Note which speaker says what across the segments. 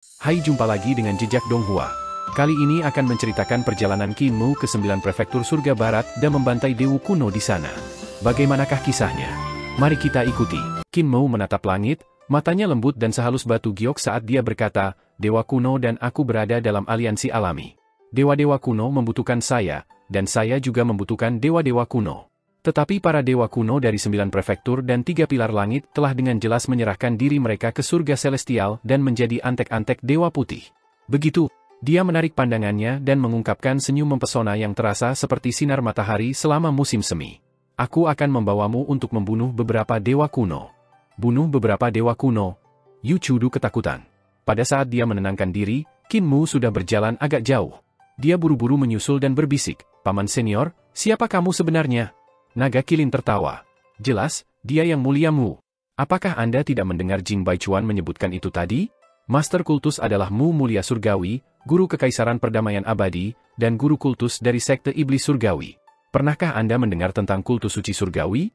Speaker 1: Hai, jumpa lagi dengan Jejak Donghua. Kali ini akan menceritakan perjalanan Qin Mu ke 9 prefektur surga barat dan membantai dewa kuno di sana. Bagaimanakah kisahnya? Mari kita ikuti. Qin Mu menatap langit, matanya lembut dan sehalus batu giok saat dia berkata, "Dewa kuno dan aku berada dalam aliansi alami. Dewa-dewa kuno membutuhkan saya, dan saya juga membutuhkan dewa-dewa kuno." Tetapi para dewa kuno dari 9 prefektur dan 3 pilar langit telah dengan jelas menyerahkan diri mereka ke surga celestial dan menjadi antek-antek dewa putih. Begitu, dia menarik pandangannya dan mengungkapkan senyum mempesona yang terasa seperti sinar matahari selama musim semi. "Aku akan membawamu untuk membunuh beberapa dewa kuno." Bunuh beberapa dewa kuno? Yu Chudu ketakutan. Pada saat dia menenangkan diri, Qin Mu sudah berjalan agak jauh. Dia buru-buru menyusul dan berbisik, "Paman senior, siapa kamu sebenarnya?" Naga Kilin tertawa. "Jelas, dia yang mulia Mu. Apakah Anda tidak mendengar Jing Baichuan menyebutkan itu tadi? Master kultus adalah Mu mulia surgawi, guru kekaisaran perdamaian abadi, dan guru kultus dari sekte iblis surgawi. Pernahkah Anda mendengar tentang kultus suci surgawi?"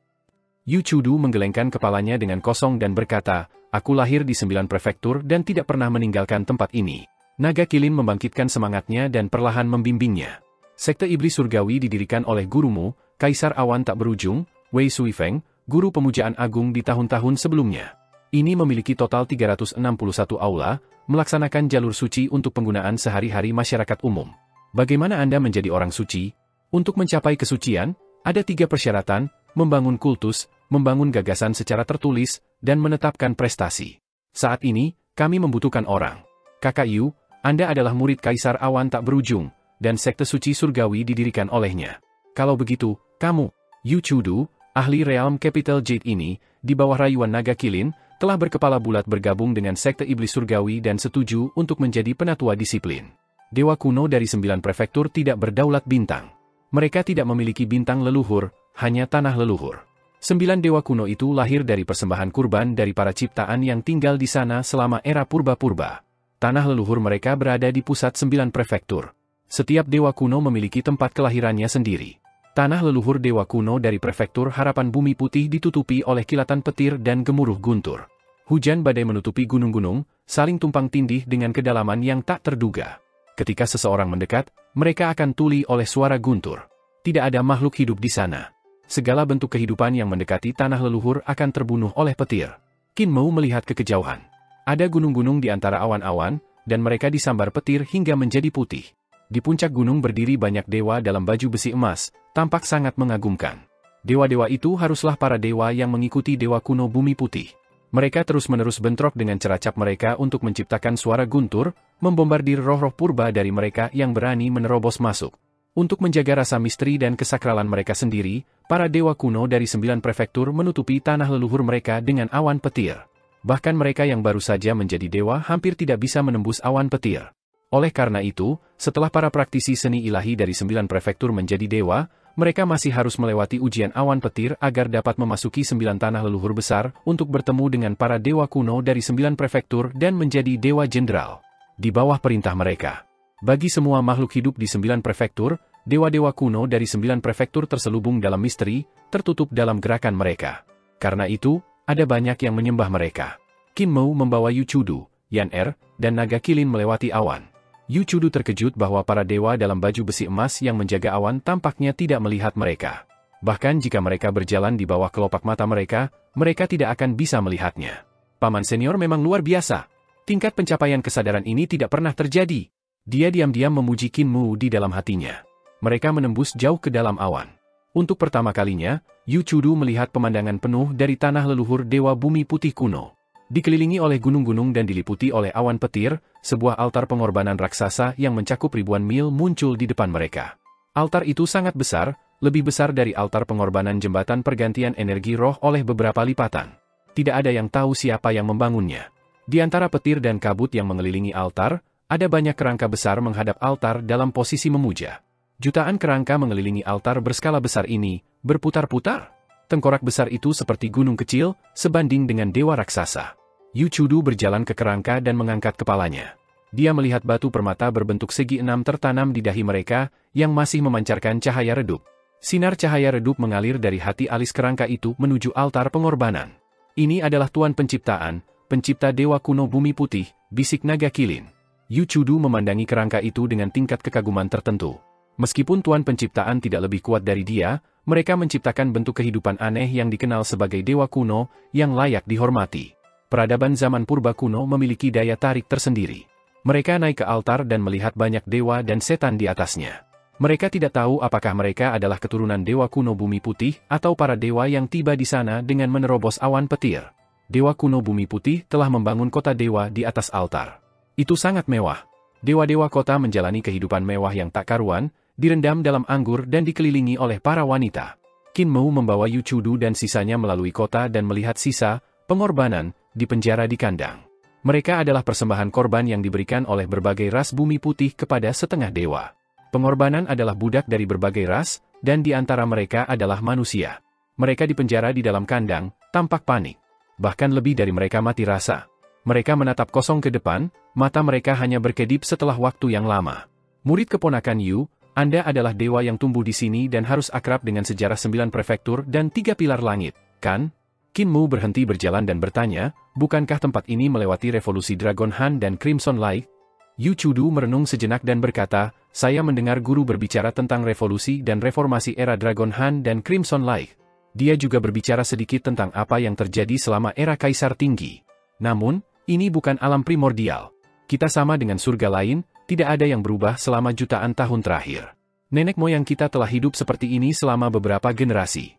Speaker 1: Yu Chudu menggelengkan kepalanya dengan kosong dan berkata, "Aku lahir di 9 prefektur dan tidak pernah meninggalkan tempat ini." Naga Kilin membangkitkan semangatnya dan perlahan membimbingnya. Sekte iblis surgawi didirikan oleh gurumu, Kaisar Awan Tak Berujung, Wei Suifeng, guru pemujaan agung di tahun-tahun sebelumnya. Ini memiliki total 361 aula, melaksanakan jalur suci untuk penggunaan sehari-hari masyarakat umum. Bagaimana Anda menjadi orang suci? Untuk mencapai kesucian, ada 3 persyaratan: membangun kultus, membangun gagasan secara tertulis, dan menetapkan prestasi. Saat ini, kami membutuhkan orang. Kakak Yu, Anda adalah murid Kaisar Awan Tak Berujung, dan sekte suci surgawi didirikan olehnya. Kalau begitu, kamu, Yu Chudu, ahli Realm Capital Jade ini, di bawah rayuan Naga Kilin, telah berkepala bulat bergabung dengan sekte iblis surgawi dan setuju untuk menjadi penatua disiplin. Dewa kuno dari 9 prefektur tidak berdaulat bintang. Mereka tidak memiliki bintang leluhur, hanya tanah leluhur. 9 dewa kuno itu lahir dari persembahan kurban dari para ciptaan yang tinggal di sana selama era purba-purba. Tanah leluhur mereka berada di pusat 9 prefektur. Setiap dewa kuno memiliki tempat kelahirannya sendiri. Tanah leluhur dewa kuno dari prefektur Harapan Bumi Putih ditutupi oleh kilatan petir dan gemuruh guntur. Hujan badai menutupi gunung-gunung, saling tumpang tindih dengan kedalaman yang tak terduga. Ketika seseorang mendekat, mereka akan tuli oleh suara guntur. Tidak ada makhluk hidup di sana. Segala bentuk kehidupan yang mendekati tanah leluhur akan terbunuh oleh petir. Qin Mu melihat ke kejauhan. Ada gunung-gunung di antara awan-awan, dan mereka disambar petir hingga menjadi putih. Di puncak gunung berdiri banyak dewa dalam baju besi emas, tampak sangat mengagumkan. Dewa-dewa itu haruslah para dewa yang mengikuti dewa kuno bumi putih. Mereka terus-menerus bentrok dengan ceracap mereka untuk menciptakan suara guntur, membombardir roh-roh purba dari mereka yang berani menerobos masuk. Untuk menjaga rasa misteri dan kesakralan mereka sendiri, para dewa kuno dari 9 prefektur menutupi tanah leluhur mereka dengan awan petir. Bahkan mereka yang baru saja menjadi dewa hampir tidak bisa menembus awan petir. Oleh karena itu, setelah para praktisi seni ilahi dari 9 prefektur menjadi dewa, mereka masih harus melewati ujian awan petir agar dapat memasuki 9 tanah leluhur besar untuk bertemu dengan para dewa kuno dari 9 prefektur dan menjadi dewa jenderal. Di bawah perintah mereka. Bagi semua makhluk hidup di 9 prefektur, dewa-dewa kuno dari 9 prefektur terselubung dalam misteri, tertutup dalam gerakan mereka. Karena itu, ada banyak yang menyembah mereka. Qin Mu membawa Yu Chudu, Yan Er, dan Naga Kilin melewati awan. Yu Chudu terkejut bahwa para dewa dalam baju besi emas yang menjaga awan tampaknya tidak melihat mereka. Bahkan jika mereka berjalan di bawah kelopak mata mereka, mereka tidak akan bisa melihatnya. "Paman senior memang luar biasa. Tingkat pencapaian kesadaran ini tidak pernah terjadi." Dia diam-diam memuji Qin Mu di dalam hatinya. Mereka menembus jauh ke dalam awan. Untuk pertama kalinya, Yu Chudu melihat pemandangan penuh dari tanah leluhur dewa bumi putih kuno. Dikelilingi oleh gunung-gunung dan diliputi oleh awan petir, sebuah altar pengorbanan raksasa yang mencakup ribuan mil muncul di depan mereka. Altar itu sangat besar, lebih besar dari altar pengorbanan jembatan pergantian energi roh oleh beberapa lipatan. Tidak ada yang tahu siapa yang membangunnya. Di antara petir dan kabut yang mengelilingi altar, ada banyak kerangka besar menghadap altar dalam posisi memuja. Jutaan kerangka mengelilingi altar berskala besar ini, berputar-putar. Tengkorak besar itu seperti gunung kecil, sebanding dengan dewa raksasa. Yu Chudu berjalan ke kerangka dan mengangkat kepalanya. Dia melihat batu permata berbentuk segi 6 tertanam di dahi mereka, yang masih memancarkan cahaya redup. Sinar cahaya redup mengalir dari hati alis kerangka itu menuju altar pengorbanan. Ini adalah Tuan Penciptaan, pencipta dewa kuno bumi putih, bisik naga Qilin. Yu Chudu memandangi kerangka itu dengan tingkat kekaguman tertentu. Meskipun Tuan Penciptaan tidak lebih kuat dari dia, mereka menciptakan bentuk kehidupan aneh yang dikenal sebagai dewa kuno, yang layak dihormati. Peradaban zaman purba kuno memiliki daya tarik tersendiri. Mereka naik ke altar dan melihat banyak dewa dan setan di atasnya. Mereka tidak tahu apakah mereka adalah keturunan dewa kuno bumi putih atau para dewa yang tiba di sana dengan menerobos awan petir. Dewa kuno bumi putih telah membangun kota dewa di atas altar. Itu sangat mewah. Dewa-dewa kota menjalani kehidupan mewah yang tak karuan, direndam dalam anggur dan dikelilingi oleh para wanita. Qin Mou membawa Yu Chudu dan sisanya melalui kota dan melihat sisa pengorbanan di penjara di kandang. Mereka adalah persembahan korban yang diberikan oleh berbagai ras bumi putih kepada setengah dewa. Pengorbanan adalah budak dari berbagai ras, dan di antara mereka adalah manusia. Mereka dipenjara di dalam kandang, tampak panik. Bahkan lebih dari mereka mati rasa. Mereka menatap kosong ke depan, mata mereka hanya berkedip setelah waktu yang lama. Murid keponakan Yu, Anda adalah dewa yang tumbuh di sini dan harus akrab dengan sejarah 9 prefektur dan 3 pilar langit, kan? Qin Mou berhenti berjalan dan bertanya, bukankah tempat ini melewati revolusi Dragon Han dan Crimson Light? Yu Chudu merenung sejenak dan berkata, saya mendengar guru berbicara tentang revolusi dan reformasi era Dragon Han dan Crimson Light. Dia juga berbicara sedikit tentang apa yang terjadi selama era Kaisar Tinggi. Namun, ini bukan alam primordial. Kita sama dengan surga lain, tidak ada yang berubah selama jutaan tahun terakhir. Nenek moyang kita telah hidup seperti ini selama beberapa generasi.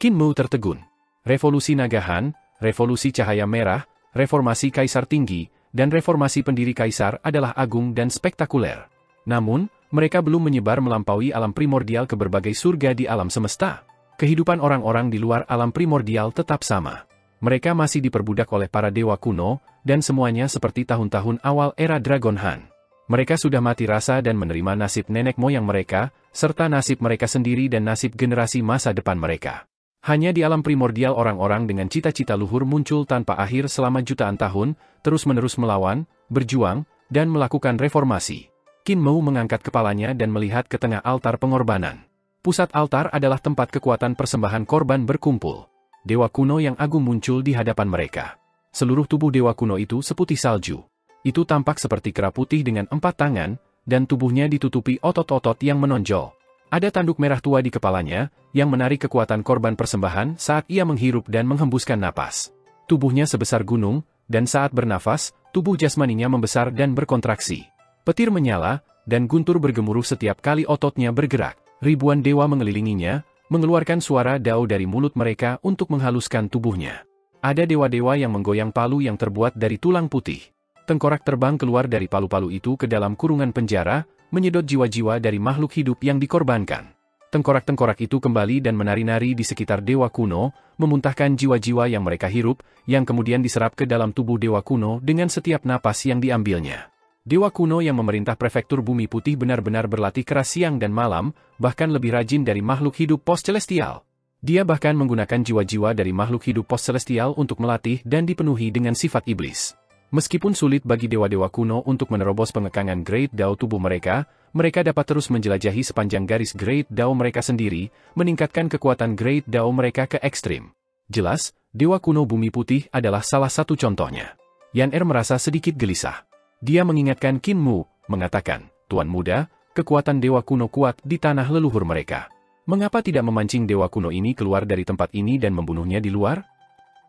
Speaker 1: Qin Mou tertegun. Revolusi Naga Han, revolusi cahaya merah, reformasi Kaisar Tinggi, dan reformasi pendiri Kaisar adalah agung dan spektakuler. Namun, mereka belum menyebar melampaui alam primordial ke berbagai surga di alam semesta. Kehidupan orang-orang di luar alam primordial tetap sama. Mereka masih diperbudak oleh para dewa kuno, dan semuanya seperti tahun-tahun awal era Dragon Han. Mereka sudah mati rasa dan menerima nasib nenek moyang mereka, serta nasib mereka sendiri dan nasib generasi masa depan mereka. Hanya di alam primordial orang-orang dengan cita-cita luhur muncul tanpa akhir selama jutaan tahun, terus-menerus melawan, berjuang, dan melakukan reformasi. Qin Mou mengangkat kepalanya dan melihat ke tengah altar pengorbanan. Pusat altar adalah tempat kekuatan persembahan korban berkumpul. Dewa kuno yang agung muncul di hadapan mereka. Seluruh tubuh dewa kuno itu seputih salju. Itu tampak seperti kera putih dengan 4 tangan, dan tubuhnya ditutupi otot-otot yang menonjol. Ada tanduk merah tua di kepalanya, yang menarik kekuatan korban persembahan saat ia menghirup dan menghembuskan napas. Tubuhnya sebesar gunung, dan saat bernafas, tubuh jasmaninya membesar dan berkontraksi. Petir menyala, dan guntur bergemuruh setiap kali ototnya bergerak. Ribuan dewa mengelilinginya, mengeluarkan suara dao dari mulut mereka untuk menghaluskan tubuhnya. Ada dewa-dewa yang menggoyang palu yang terbuat dari tulang putih. Tengkorak terbang keluar dari palu-palu itu ke dalam kurungan penjara, menyedot jiwa-jiwa dari makhluk hidup yang dikorbankan. Tengkorak-tengkorak itu kembali dan menari-nari di sekitar dewa kuno, memuntahkan jiwa-jiwa yang mereka hirup, yang kemudian diserap ke dalam tubuh dewa kuno dengan setiap napas yang diambilnya. Dewa kuno yang memerintah prefektur bumi putih benar-benar berlatih keras siang dan malam, bahkan lebih rajin dari makhluk hidup post-celestial. Dia bahkan menggunakan jiwa-jiwa dari makhluk hidup post-celestial untuk melatih dan dipenuhi dengan sifat iblis. Meskipun sulit bagi dewa-dewa kuno untuk menerobos pengekangan Great Dao tubuh mereka, mereka dapat terus menjelajahi sepanjang garis Great Dao mereka sendiri, meningkatkan kekuatan Great Dao mereka ke ekstrim. Jelas, dewa kuno bumi putih adalah salah satu contohnya. Yan Er merasa sedikit gelisah. Dia mengingatkan Qin Mou, mengatakan, Tuan muda, kekuatan dewa kuno kuat di tanah leluhur mereka. Mengapa tidak memancing dewa kuno ini keluar dari tempat ini dan membunuhnya di luar?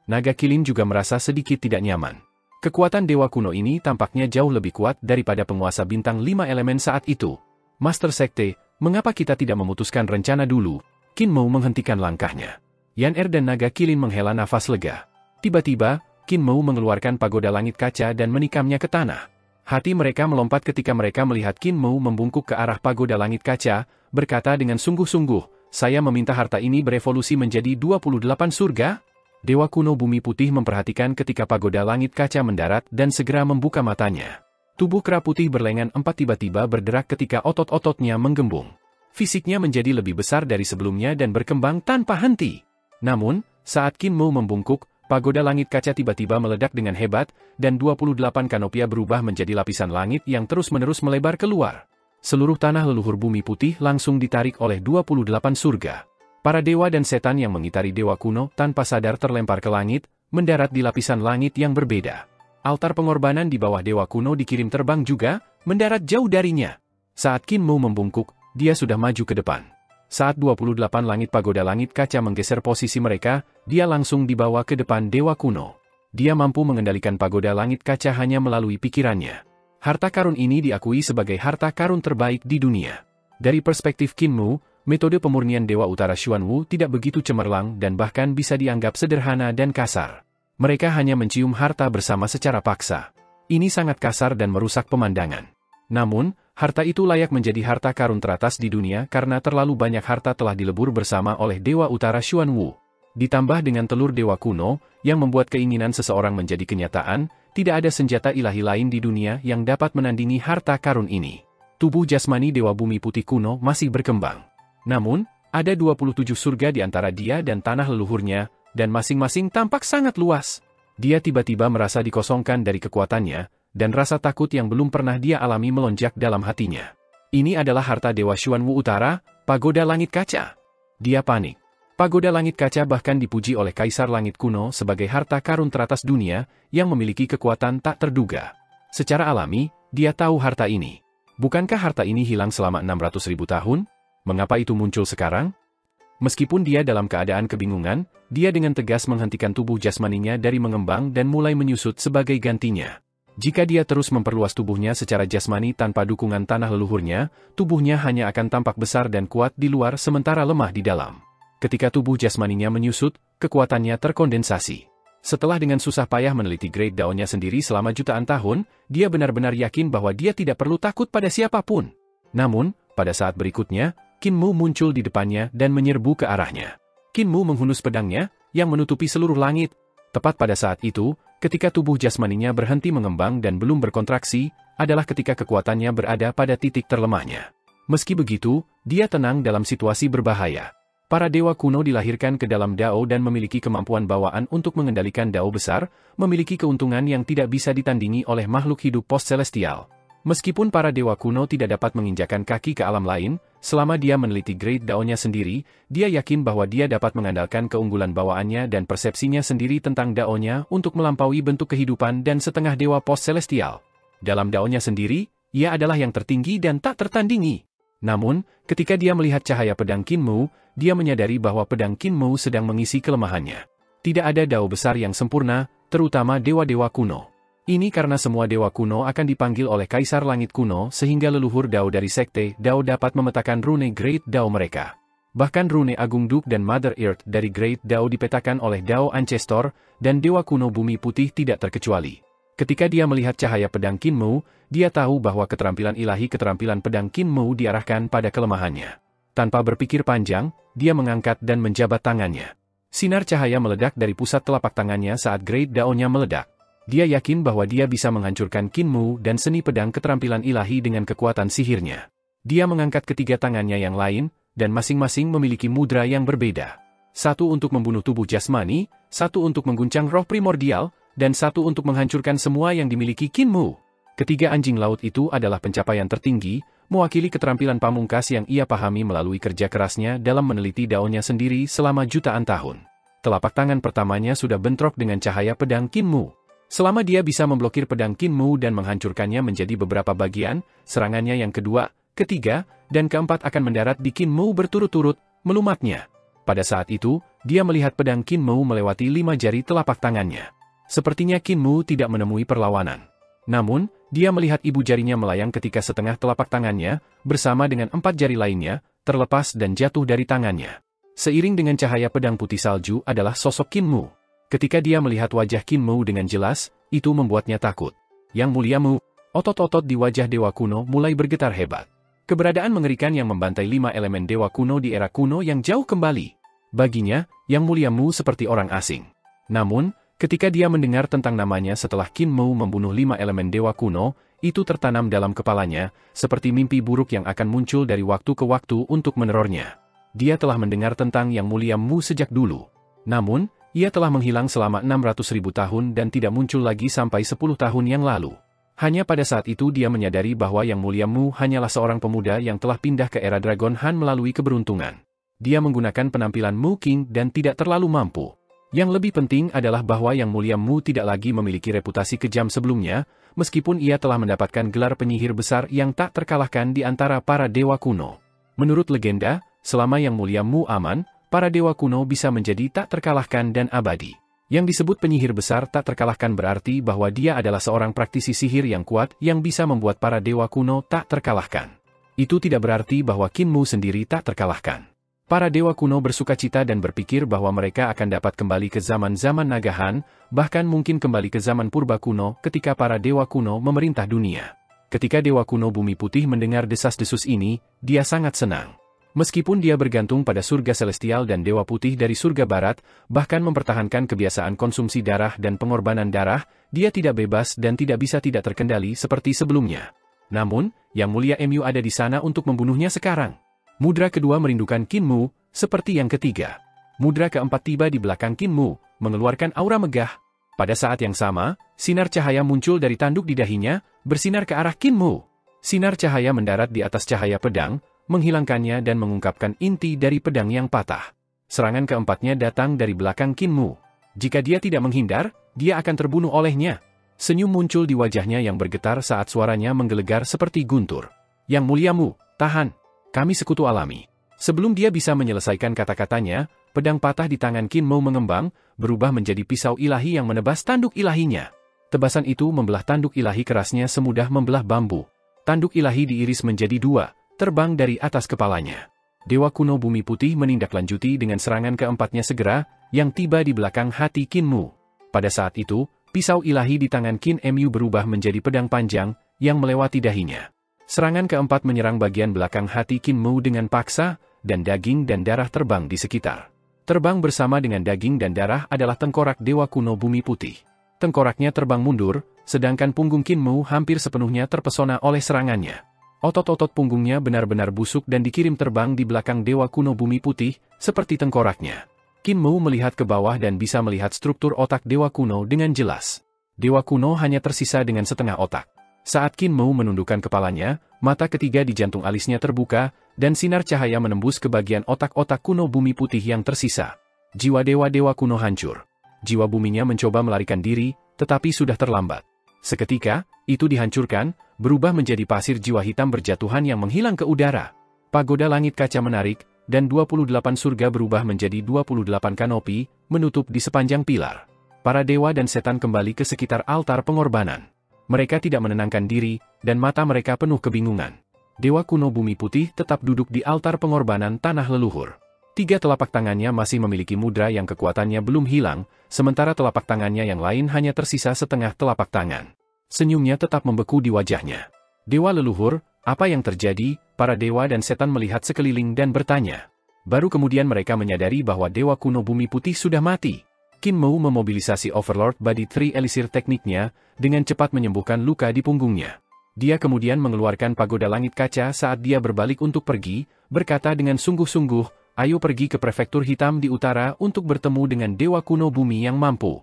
Speaker 1: Naga Qilin juga merasa sedikit tidak nyaman. Kekuatan dewa kuno ini tampaknya jauh lebih kuat daripada penguasa bintang 5 elemen saat itu. Master Sekte, mengapa kita tidak memutuskan rencana dulu? Qin Mou menghentikan langkahnya. Yan Er dan Naga Qilin menghela nafas lega. Tiba-tiba, Qin Mou mengeluarkan pagoda langit kaca dan menikamnya ke tanah. Hati mereka melompat ketika mereka melihat Qin Mou membungkuk ke arah pagoda langit kaca, berkata dengan sungguh-sungguh, saya meminta harta ini berevolusi menjadi 28 surga? Dewa kuno bumi putih memperhatikan ketika pagoda langit kaca mendarat dan segera membuka matanya. Tubuh kera putih berlengan 4 tiba-tiba berderak ketika otot-ototnya menggembung. Fisiknya menjadi lebih besar dari sebelumnya dan berkembang tanpa henti. Namun, saat Qin Mou membungkuk, pagoda langit kaca tiba-tiba meledak dengan hebat, dan 28 kanopia berubah menjadi lapisan langit yang terus-menerus melebar keluar. Seluruh tanah leluhur bumi putih langsung ditarik oleh 28 surga. Para dewa dan setan yang mengitari dewa kuno tanpa sadar terlempar ke langit, mendarat di lapisan langit yang berbeda. Altar pengorbanan di bawah dewa kuno dikirim terbang juga, mendarat jauh darinya. Saat Qin Mu membungkuk, dia sudah maju ke depan. Saat 28 langit pagoda langit kaca menggeser posisi mereka, dia langsung dibawa ke depan dewa kuno. Dia mampu mengendalikan pagoda langit kaca hanya melalui pikirannya. Harta karun ini diakui sebagai harta karun terbaik di dunia. Dari perspektif Qin Mu, metode pemurnian Dewa Utara Xuanwu tidak begitu cemerlang dan bahkan bisa dianggap sederhana dan kasar. Mereka hanya mencium harta bersama secara paksa. Ini sangat kasar dan merusak pemandangan. Namun, harta itu layak menjadi harta karun teratas di dunia karena terlalu banyak harta telah dilebur bersama oleh Dewa Utara Xuanwu. Ditambah dengan telur dewa kuno, yang membuat keinginan seseorang menjadi kenyataan, tidak ada senjata ilahi lain di dunia yang dapat menandingi harta karun ini. Tubuh jasmani Dewa Bumi Putih kuno masih berkembang. Namun, ada 27 surga di antara dia dan tanah leluhurnya, dan masing-masing tampak sangat luas. Dia tiba-tiba merasa dikosongkan dari kekuatannya, dan rasa takut yang belum pernah dia alami melonjak dalam hatinya. Ini adalah harta Dewa Xuanwu Utara, Pagoda Langit Kaca. Dia panik. Pagoda Langit Kaca bahkan dipuji oleh Kaisar Langit Kuno sebagai harta karun teratas dunia, yang memiliki kekuatan tak terduga. Secara alami, dia tahu harta ini. Bukankah harta ini hilang selama 600.000 tahun? Mengapa itu muncul sekarang? Meskipun dia dalam keadaan kebingungan, dia dengan tegas menghentikan tubuh jasmaninya dari mengembang dan mulai menyusut sebagai gantinya. Jika dia terus memperluas tubuhnya secara jasmani tanpa dukungan tanah leluhurnya, tubuhnya hanya akan tampak besar dan kuat di luar sementara lemah di dalam. Ketika tubuh jasmaninya menyusut, kekuatannya terkondensasi. Setelah dengan susah payah meneliti Great Dao-nya sendiri selama jutaan tahun, dia benar-benar yakin bahwa dia tidak perlu takut pada siapapun. Namun, pada saat berikutnya, Qin Mu muncul di depannya dan menyerbu ke arahnya. Qin Mu menghunus pedangnya, yang menutupi seluruh langit. Tepat pada saat itu, ketika tubuh jasmaninya berhenti mengembang dan belum berkontraksi, adalah ketika kekuatannya berada pada titik terlemahnya. Meski begitu, dia tenang dalam situasi berbahaya. Para dewa kuno dilahirkan ke dalam Dao dan memiliki kemampuan bawaan untuk mengendalikan Dao besar, memiliki keuntungan yang tidak bisa ditandingi oleh makhluk hidup post-celestial. Meskipun para dewa kuno tidak dapat menginjakan kaki ke alam lain, selama dia meneliti Great Dao-nya sendiri, dia yakin bahwa dia dapat mengandalkan keunggulan bawaannya dan persepsinya sendiri tentang Dao-nya untuk melampaui bentuk kehidupan dan setengah dewa post-celestial. Dalam Dao-nya sendiri, ia adalah yang tertinggi dan tak tertandingi. Namun, ketika dia melihat cahaya pedang Qin Mu, dia menyadari bahwa pedang Qin Mu sedang mengisi kelemahannya. Tidak ada Dao besar yang sempurna, terutama dewa-dewa kuno. Ini karena semua dewa kuno akan dipanggil oleh Kaisar Langit Kuno sehingga leluhur Dao dari Sekte Dao dapat memetakan rune Great Dao mereka. Bahkan rune Agung Duk dan Mother Earth dari Great Dao dipetakan oleh Dao Ancestor, dan dewa kuno Bumi Putih tidak terkecuali. Ketika dia melihat cahaya pedang Qin Mu, dia tahu bahwa keterampilan pedang Qin Mu diarahkan pada kelemahannya. Tanpa berpikir panjang, dia mengangkat dan menjabat tangannya. Sinar cahaya meledak dari pusat telapak tangannya saat Great Dao-nya meledak. Dia yakin bahwa dia bisa menghancurkan Qin Mu dan seni pedang keterampilan ilahi dengan kekuatan sihirnya. Dia mengangkat ketiga tangannya yang lain, dan masing-masing memiliki mudra yang berbeda. Satu untuk membunuh tubuh jasmani, satu untuk mengguncang roh primordial, dan satu untuk menghancurkan semua yang dimiliki Qin Mu. Ketiga anjing laut itu adalah pencapaian tertinggi, mewakili keterampilan pamungkas yang ia pahami melalui kerja kerasnya dalam meneliti Dao-nya sendiri selama jutaan tahun. Telapak tangan pertamanya sudah bentrok dengan cahaya pedang Qin Mu. Selama dia bisa memblokir pedang Qin Mu dan menghancurkannya menjadi beberapa bagian, serangannya yang kedua, ketiga, dan keempat akan mendarat di Qin Mu berturut-turut, melumatnya. Pada saat itu, dia melihat pedang Qin Mu melewati 5 jari telapak tangannya. Sepertinya Qin Mu tidak menemui perlawanan. Namun, dia melihat ibu jarinya melayang ketika setengah telapak tangannya, bersama dengan 4 jari lainnya, terlepas dan jatuh dari tangannya. Seiring dengan cahaya pedang putih salju adalah sosok Qin Mu. Ketika dia melihat wajah Qin Mu dengan jelas, itu membuatnya takut. Yang mulia Mu, otot-otot di wajah dewa kuno mulai bergetar hebat. Keberadaan mengerikan yang membantai 5 elemen dewa kuno di era kuno yang jauh kembali. Baginya, Yang Mulia Mu seperti orang asing. Namun, ketika dia mendengar tentang namanya setelah Qin Mu membunuh 5 elemen dewa kuno, itu tertanam dalam kepalanya, seperti mimpi buruk yang akan muncul dari waktu ke waktu untuk menerornya. Dia telah mendengar tentang Yang Mulia Mu sejak dulu. Namun, ia telah menghilang selama 600.000 tahun dan tidak muncul lagi sampai 10 tahun yang lalu. Hanya pada saat itu dia menyadari bahwa Yang Mulia Mu hanyalah seorang pemuda yang telah pindah ke era Dragon Han melalui keberuntungan. Dia menggunakan penampilan Mu King dan tidak terlalu mampu. Yang lebih penting adalah bahwa Yang Mulia Mu tidak lagi memiliki reputasi kejam sebelumnya, meskipun ia telah mendapatkan gelar penyihir besar yang tak terkalahkan di antara para dewa kuno. Menurut legenda, selama Yang Mulia Mu aman, para dewa kuno bisa menjadi tak terkalahkan dan abadi. Yang disebut penyihir besar tak terkalahkan berarti bahwa dia adalah seorang praktisi sihir yang kuat yang bisa membuat para dewa kuno tak terkalahkan. Itu tidak berarti bahwa Qin Mu sendiri tak terkalahkan. Para dewa kuno bersukacita dan berpikir bahwa mereka akan dapat kembali ke zaman-zaman Naga Han, bahkan mungkin kembali ke zaman purba kuno ketika para dewa kuno memerintah dunia. Ketika dewa kuno Bumi Putih mendengar desas-desus ini, dia sangat senang. Meskipun dia bergantung pada surga celestial dan dewa putih dari surga barat, bahkan mempertahankan kebiasaan konsumsi darah dan pengorbanan darah, dia tidak bebas dan tidak bisa tidak terkendali seperti sebelumnya. Namun, Yang Mulia Mu ada di sana untuk membunuhnya sekarang. Mudra kedua merindukan Qin Mu, seperti yang ketiga. Mudra keempat tiba di belakang Qin Mu, mengeluarkan aura megah. Pada saat yang sama, sinar cahaya muncul dari tanduk di dahinya, bersinar ke arah Qin Mu. Sinar cahaya mendarat di atas cahaya pedang, menghilangkannya dan mengungkapkan inti dari pedang yang patah. Serangan keempatnya datang dari belakang Qin Mu. Jika dia tidak menghindar, dia akan terbunuh olehnya. Senyum muncul di wajahnya yang bergetar saat suaranya menggelegar seperti guntur. Yang Mulia Mu, tahan. Kami sekutu alami. Sebelum dia bisa menyelesaikan kata-katanya, pedang patah di tangan Qin Mu mengembang, berubah menjadi pisau ilahi yang menebas tanduk ilahinya. Tebasan itu membelah tanduk ilahi kerasnya semudah membelah bambu. Tanduk ilahi diiris menjadi dua, terbang dari atas kepalanya. Dewa kuno Bumi Putih menindaklanjuti dengan serangan keempatnya segera, yang tiba di belakang hati Qin Mu. Pada saat itu, pisau ilahi di tangan Qin Mu berubah menjadi pedang panjang, yang melewati dahinya. Serangan keempat menyerang bagian belakang hati Qin Mu dengan paksa, dan daging dan darah terbang di sekitar. Terbang bersama dengan daging dan darah adalah tengkorak Dewa kuno Bumi Putih. Tengkoraknya terbang mundur, sedangkan punggung Qin Mu hampir sepenuhnya terpesona oleh serangannya. Otot-otot punggungnya benar-benar busuk dan dikirim terbang di belakang Dewa kuno Bumi Putih, seperti tengkoraknya. Qin Mu melihat ke bawah dan bisa melihat struktur otak Dewa kuno dengan jelas. Dewa kuno hanya tersisa dengan setengah otak. Saat Qin Mu menundukkan kepalanya, mata ketiga di jantung alisnya terbuka, dan sinar cahaya menembus ke bagian otak-otak kuno Bumi Putih yang tersisa. Jiwa dewa-dewa kuno hancur. Jiwa buminya mencoba melarikan diri, tetapi sudah terlambat. Seketika, itu dihancurkan, berubah menjadi pasir jiwa hitam berjatuhan yang menghilang ke udara. Pagoda langit kaca menarik, dan 28 surga berubah menjadi 28 kanopi, menutup di sepanjang pilar. Para dewa dan setan kembali ke sekitar altar pengorbanan. Mereka tidak menenangkan diri, dan mata mereka penuh kebingungan. Dewa kuno Bumi Putih tetap duduk di altar pengorbanan tanah leluhur. 3 telapak tangannya masih memiliki mudra yang kekuatannya belum hilang, sementara telapak tangannya yang lain hanya tersisa setengah telapak tangan. Senyumnya tetap membeku di wajahnya. Dewa leluhur, apa yang terjadi? Para dewa dan setan melihat sekeliling dan bertanya. Baru kemudian mereka menyadari bahwa Dewa kuno Bumi Putih sudah mati. Qin Mu memobilisasi Overlord Body Tree Elixir tekniknya, dengan cepat menyembuhkan luka di punggungnya. Dia kemudian mengeluarkan pagoda langit kaca saat dia berbalik untuk pergi, berkata dengan sungguh-sungguh, ayo pergi ke prefektur hitam di utara untuk bertemu dengan Dewa kuno bumi yang mampu.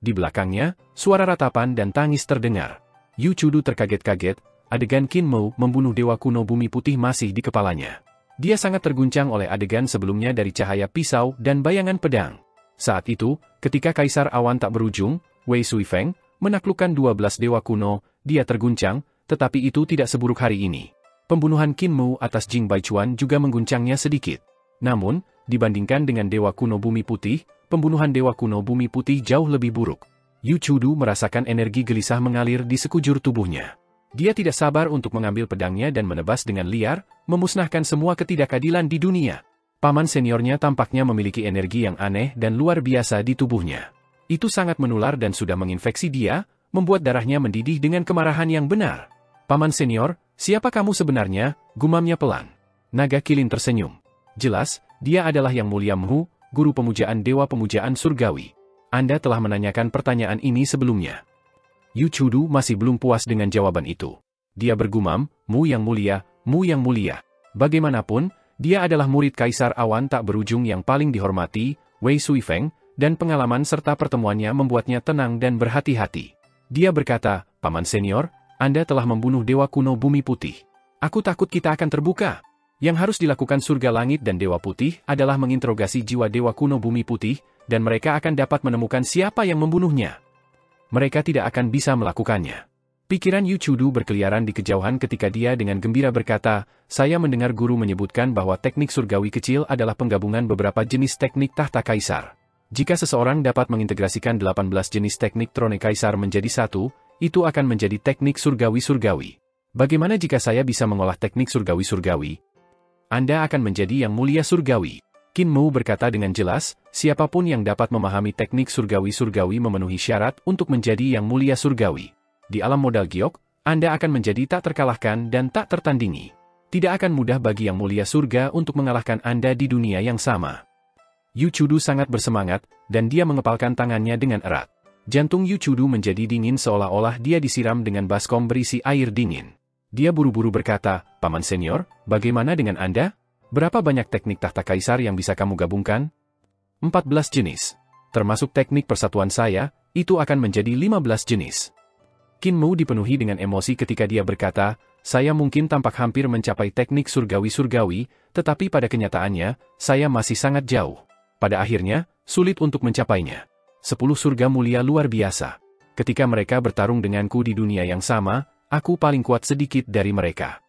Speaker 1: Di belakangnya, suara ratapan dan tangis terdengar. Yu Chudu terkaget-kaget, adegan Qin Mu membunuh Dewa kuno Bumi Putih masih di kepalanya. Dia sangat terguncang oleh adegan sebelumnya dari cahaya pisau dan bayangan pedang. Saat itu, ketika Kaisar Awan Tak Berujung, Wei Suifeng, menaklukkan 12 dewa kuno, dia terguncang, tetapi itu tidak seburuk hari ini. Pembunuhan Qin Mu atas Jing Baichuan juga mengguncangnya sedikit. Namun, dibandingkan dengan Dewa kuno Bumi Putih, pembunuhan Dewa kuno Bumi Putih jauh lebih buruk. Yu Chudu merasakan energi gelisah mengalir di sekujur tubuhnya. Dia tidak sabar untuk mengambil pedangnya dan menebas dengan liar, memusnahkan semua ketidakadilan di dunia. Paman seniornya tampaknya memiliki energi yang aneh dan luar biasa di tubuhnya. Itu sangat menular dan sudah menginfeksi dia, membuat darahnya mendidih dengan kemarahan yang benar. Paman senior, siapa kamu sebenarnya? Gumamnya pelan. Naga Kilin tersenyum. Jelas, dia adalah Yang Mulia Mu, guru pemujaan dewa pemujaan surgawi. Anda telah menanyakan pertanyaan ini sebelumnya. Yu Chudu masih belum puas dengan jawaban itu. Dia bergumam, Mu yang mulia, Mu yang mulia. Bagaimanapun, dia adalah murid Kaisar Awan Tak Berujung yang paling dihormati, Wei Suifeng, dan pengalaman serta pertemuannya membuatnya tenang dan berhati-hati. Dia berkata, Paman senior, Anda telah membunuh Dewa kuno Bumi Putih. Aku takut kita akan terbuka. Yang harus dilakukan surga langit dan Dewa Putih adalah menginterogasi jiwa Dewa kuno Bumi Putih, dan mereka akan dapat menemukan siapa yang membunuhnya. Mereka tidak akan bisa melakukannya. Pikiran Yu Chudu berkeliaran di kejauhan ketika dia dengan gembira berkata, saya mendengar guru menyebutkan bahwa teknik surgawi kecil adalah penggabungan beberapa jenis teknik tahta kaisar. Jika seseorang dapat mengintegrasikan 18 jenis teknik trone kaisar menjadi satu, itu akan menjadi teknik surgawi-surgawi. Bagaimana jika saya bisa mengolah teknik surgawi-surgawi? Anda akan menjadi yang mulia surgawi. Qin Mu berkata dengan jelas, siapapun yang dapat memahami teknik surgawi-surgawi memenuhi syarat untuk menjadi yang mulia surgawi. Di alam modal giok, Anda akan menjadi tak terkalahkan dan tak tertandingi. Tidak akan mudah bagi yang mulia surga untuk mengalahkan Anda di dunia yang sama. Yu Chudu sangat bersemangat, dan dia mengepalkan tangannya dengan erat. Jantung Yu Chudu menjadi dingin seolah-olah dia disiram dengan baskom berisi air dingin. Dia buru-buru berkata, Paman Senior, bagaimana dengan Anda? Berapa banyak teknik tahta kaisar yang bisa kamu gabungkan? 14 jenis. Termasuk teknik persatuan saya, itu akan menjadi 15 jenis. Qin Mu dipenuhi dengan emosi ketika dia berkata, saya mungkin tampak hampir mencapai teknik surgawi-surgawi, tetapi pada kenyataannya, saya masih sangat jauh. Pada akhirnya, sulit untuk mencapainya. 10 surga mulia luar biasa. Ketika mereka bertarung denganku di dunia yang sama, aku paling kuat sedikit dari mereka.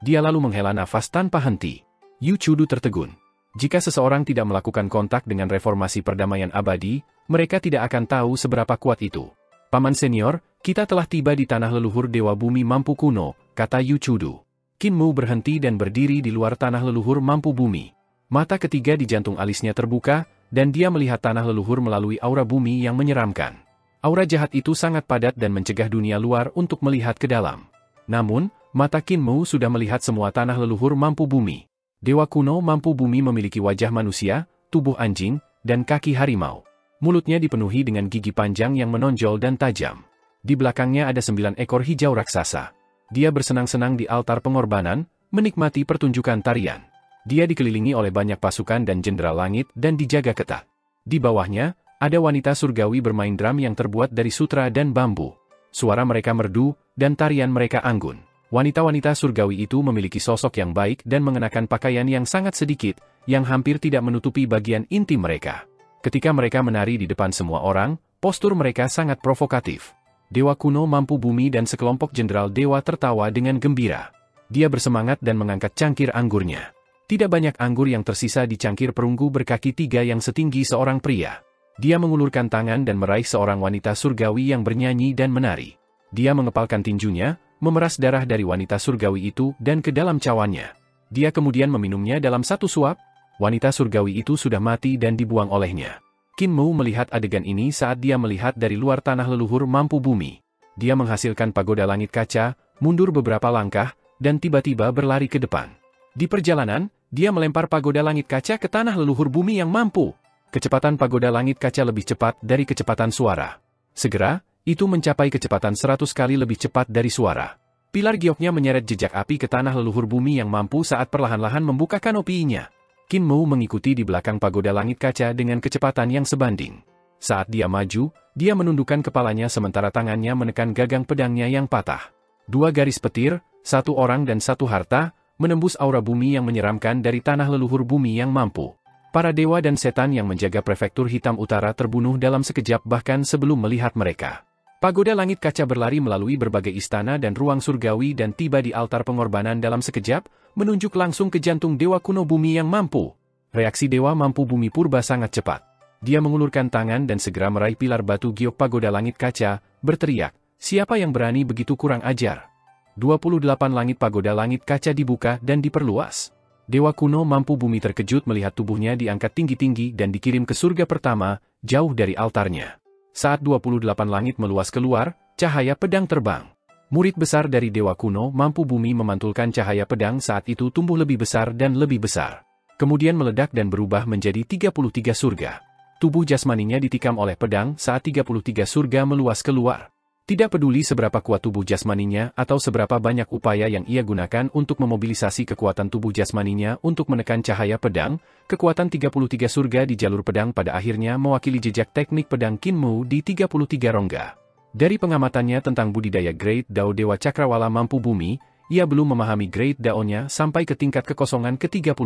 Speaker 1: Dia lalu menghela nafas tanpa henti. Yu Chudu tertegun. Jika seseorang tidak melakukan kontak dengan reformasi perdamaian abadi, mereka tidak akan tahu seberapa kuat itu. Paman Senior, kita telah tiba di tanah leluhur Dewa Bumi Mampu Kuno, kata Yu Chudu. Qin Mu berhenti dan berdiri di luar tanah leluhur Mampu Bumi. Mata ketiga di jantung alisnya terbuka, dan dia melihat tanah leluhur melalui aura bumi yang menyeramkan. Aura jahat itu sangat padat dan mencegah dunia luar untuk melihat ke dalam. Namun, mata Qin Mu sudah melihat semua tanah leluhur Mampu Bumi. Dewa kuno Mampu Bumi memiliki wajah manusia, tubuh anjing, dan kaki harimau. Mulutnya dipenuhi dengan gigi panjang yang menonjol dan tajam. Di belakangnya ada 9 ekor hijau raksasa. Dia bersenang-senang di altar pengorbanan, menikmati pertunjukan tarian. Dia dikelilingi oleh banyak pasukan dan jenderal langit dan dijaga ketat. Di bawahnya, ada wanita surgawi bermain drum yang terbuat dari sutra dan bambu. Suara mereka merdu, dan tarian mereka anggun. Wanita-wanita surgawi itu memiliki sosok yang baik dan mengenakan pakaian yang sangat sedikit, yang hampir tidak menutupi bagian intim mereka. Ketika mereka menari di depan semua orang, postur mereka sangat provokatif. Dewa kuno Mampu Bumi dan sekelompok jenderal dewa tertawa dengan gembira. Dia bersemangat dan mengangkat cangkir anggurnya. Tidak banyak anggur yang tersisa di cangkir perunggu berkaki 3 yang setinggi seorang pria. Dia mengulurkan tangan dan meraih seorang wanita surgawi yang bernyanyi dan menari. Dia mengepalkan tinjunya, memeras darah dari wanita surgawi itu dan ke dalam cawannya. Dia kemudian meminumnya dalam satu suap. Wanita surgawi itu sudah mati dan dibuang olehnya. Qin Mu melihat adegan ini saat dia melihat dari luar tanah leluhur Mampu Bumi. Dia menghasilkan pagoda langit kaca, mundur beberapa langkah, dan tiba-tiba berlari ke depan. Di perjalanan, dia melempar pagoda langit kaca ke tanah leluhur bumi yang mampu. Kecepatan pagoda langit kaca lebih cepat dari kecepatan suara. Segera, itu mencapai kecepatan 100 kali lebih cepat dari suara. Pilar gioknya menyeret jejak api ke tanah leluhur bumi yang mampu saat perlahan-lahan membuka kanopinya. Qin Mu mengikuti di belakang pagoda langit kaca dengan kecepatan yang sebanding. Saat dia maju, dia menundukkan kepalanya sementara tangannya menekan gagang pedangnya yang patah. 2 garis petir, 1 orang dan 1 harta, menembus aura bumi yang menyeramkan dari tanah leluhur bumi yang mampu. Para dewa dan setan yang menjaga prefektur hitam utara terbunuh dalam sekejap bahkan sebelum melihat mereka. Pagoda langit kaca berlari melalui berbagai istana dan ruang surgawi dan tiba di altar pengorbanan dalam sekejap, menunjuk langsung ke jantung dewa kuno bumi yang mampu. Reaksi dewa Mampu Bumi purba sangat cepat. Dia mengulurkan tangan dan segera meraih pilar batu giok pagoda langit kaca, berteriak, siapa yang berani begitu kurang ajar? 28 langit pagoda langit kaca dibuka dan diperluas. Dewa kuno Mampu Bumi terkejut melihat tubuhnya diangkat tinggi-tinggi dan dikirim ke surga pertama, jauh dari altarnya. Saat 28 langit meluas keluar, cahaya pedang terbang. Murid besar dari Dewa kuno Mampu Bumi memantulkan cahaya pedang saat itu tumbuh lebih besar dan lebih besar. Kemudian meledak dan berubah menjadi 33 surga. Tubuh jasmaninya ditikam oleh pedang saat 33 surga meluas keluar. Tidak peduli seberapa kuat tubuh jasmaninya atau seberapa banyak upaya yang ia gunakan untuk memobilisasi kekuatan tubuh jasmaninya untuk menekan cahaya pedang, kekuatan 33 surga di jalur pedang pada akhirnya mewakili jejak teknik pedang Qin Mu di 33 rongga. Dari pengamatannya tentang budidaya Great Dao Dewa Cakrawala Mampu Bumi, ia belum memahami Great Dao-nya sampai ke tingkat kekosongan ke-33.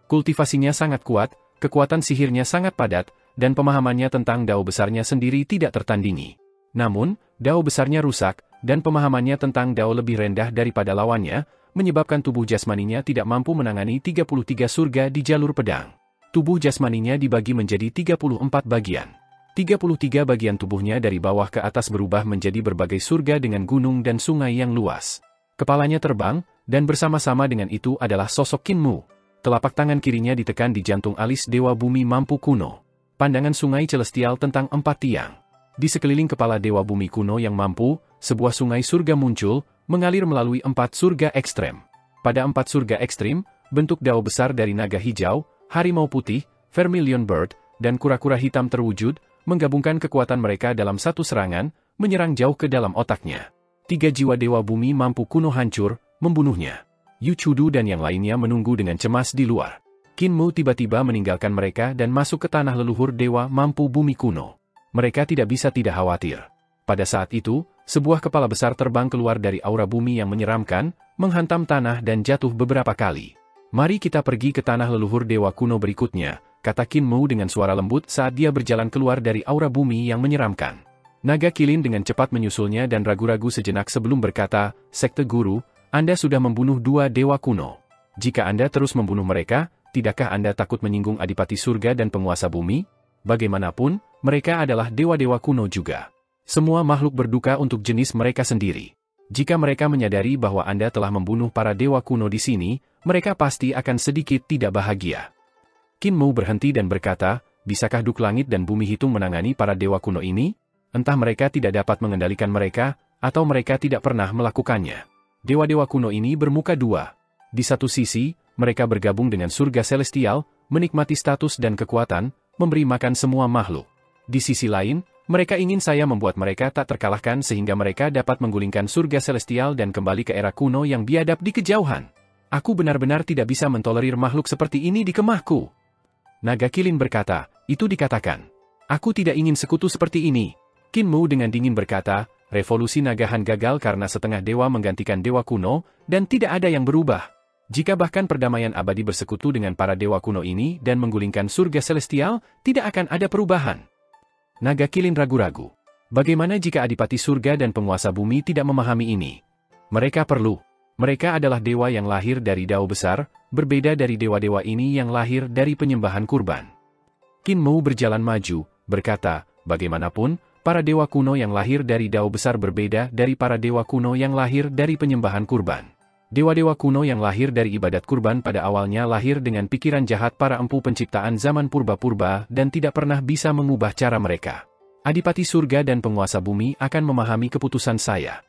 Speaker 1: Kultivasinya sangat kuat, kekuatan sihirnya sangat padat, dan pemahamannya tentang dao besarnya sendiri tidak tertandingi. Namun, dao besarnya rusak, dan pemahamannya tentang dao lebih rendah daripada lawannya, menyebabkan tubuh jasmaninya tidak mampu menangani 33 surga di jalur pedang. Tubuh jasmaninya dibagi menjadi 34 bagian. 33 bagian tubuhnya dari bawah ke atas berubah menjadi berbagai surga dengan gunung dan sungai yang luas. Kepalanya terbang, dan bersama-sama dengan itu adalah sosok Qin Mu. Telapak tangan kirinya ditekan di jantung alis Dewa Bumi Mampu kuno. Pandangan sungai celestial tentang 4 tiang. Di sekeliling kepala Dewa Bumi kuno yang mampu, sebuah sungai surga muncul, mengalir melalui 4 surga ekstrem. Pada 4 surga ekstrim, bentuk dao besar dari naga hijau, harimau putih, vermilion bird, dan kura-kura hitam terwujud, menggabungkan kekuatan mereka dalam satu serangan, menyerang jauh ke dalam otaknya. 3 jiwa Dewa Bumi Mampu kuno hancur, membunuhnya. Yu Chudu dan yang lainnya menunggu dengan cemas di luar. Qin Mu tiba-tiba meninggalkan mereka dan masuk ke tanah leluhur Dewa Mampu Bumi kuno. Mereka tidak bisa tidak khawatir. Pada saat itu, sebuah kepala besar terbang keluar dari aura bumi yang menyeramkan, menghantam tanah dan jatuh beberapa kali. Mari kita pergi ke tanah leluhur dewa kuno berikutnya, kata Qin Mu dengan suara lembut saat dia berjalan keluar dari aura bumi yang menyeramkan. Naga Kilin dengan cepat menyusulnya dan ragu-ragu sejenak sebelum berkata, Sekte Guru, Anda sudah membunuh 2 dewa kuno. Jika Anda terus membunuh mereka, tidakkah Anda takut menyinggung Adipati Surga dan penguasa bumi? Bagaimanapun, mereka adalah dewa-dewa kuno juga. Semua makhluk berduka untuk jenis mereka sendiri. Jika mereka menyadari bahwa Anda telah membunuh para dewa kuno di sini, mereka pasti akan sedikit tidak bahagia. Qin Mu berhenti dan berkata, bisakah Duk Langit dan Bumi Hitung menangani para dewa kuno ini? Entah mereka tidak dapat mengendalikan mereka, atau mereka tidak pernah melakukannya. Dewa-dewa kuno ini bermuka 2. Di satu sisi, mereka bergabung dengan surga celestial, menikmati status dan kekuatan, memberi makan semua makhluk. Di sisi lain, mereka ingin saya membuat mereka tak terkalahkan sehingga mereka dapat menggulingkan surga celestial dan kembali ke era kuno yang biadab di kejauhan. Aku benar-benar tidak bisa mentolerir makhluk seperti ini di kemahku. Naga Kilin berkata, itu dikatakan. Aku tidak ingin sekutu seperti ini. Qin Mu dengan dingin berkata, revolusi naga Han gagal karena setengah dewa menggantikan dewa kuno, dan tidak ada yang berubah. Jika bahkan perdamaian abadi bersekutu dengan para dewa kuno ini dan menggulingkan surga celestial, tidak akan ada perubahan. Naga Kilin ragu-ragu. Bagaimana jika Adipati Surga dan penguasa bumi tidak memahami ini? Mereka perlu. Mereka adalah dewa yang lahir dari dao besar, berbeda dari dewa-dewa ini yang lahir dari penyembahan kurban. Qin Mu berjalan maju, berkata, bagaimanapun, para dewa kuno yang lahir dari dao besar berbeda dari para dewa kuno yang lahir dari penyembahan kurban. Dewa-dewa kuno yang lahir dari ibadat kurban pada awalnya lahir dengan pikiran jahat para empu penciptaan zaman purba-purba dan tidak pernah bisa mengubah cara mereka. Adipati Surga dan penguasa bumi akan memahami keputusan saya.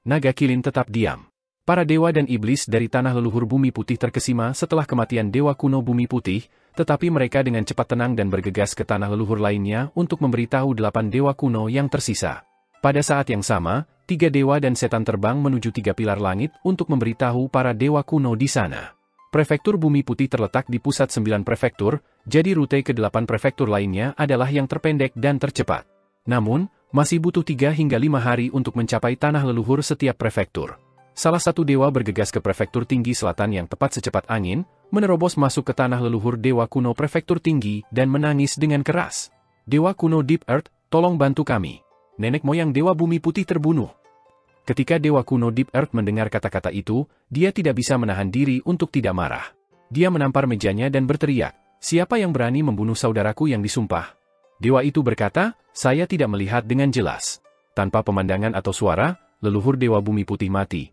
Speaker 1: Naga Kilin tetap diam. Para dewa dan iblis dari tanah leluhur bumi putih terkesima setelah kematian dewa kuno bumi putih, tetapi mereka dengan cepat tenang dan bergegas ke tanah leluhur lainnya untuk memberitahu 8 dewa kuno yang tersisa. Pada saat yang sama, 3 dewa dan setan terbang menuju 3 pilar langit untuk memberitahu para dewa kuno di sana. Prefektur Bumi Putih terletak di pusat 9 prefektur, jadi rute ke 8 prefektur lainnya adalah yang terpendek dan tercepat. Namun, masih butuh 3 hingga 5 hari untuk mencapai tanah leluhur setiap prefektur. Salah satu dewa bergegas ke prefektur tinggi selatan yang tepat secepat angin, menerobos masuk ke tanah leluhur dewa kuno prefektur tinggi dan menangis dengan keras. Dewa kuno Deep Earth, tolong bantu kami. Nenek moyang Dewa Bumi Putih terbunuh. Ketika Dewa kuno Deep Earth mendengar kata-kata itu, dia tidak bisa menahan diri untuk tidak marah. Dia menampar mejanya dan berteriak, siapa yang berani membunuh saudaraku yang disumpah? Dewa itu berkata, saya tidak melihat dengan jelas. Tanpa pemandangan atau suara, leluhur Dewa Bumi Putih mati.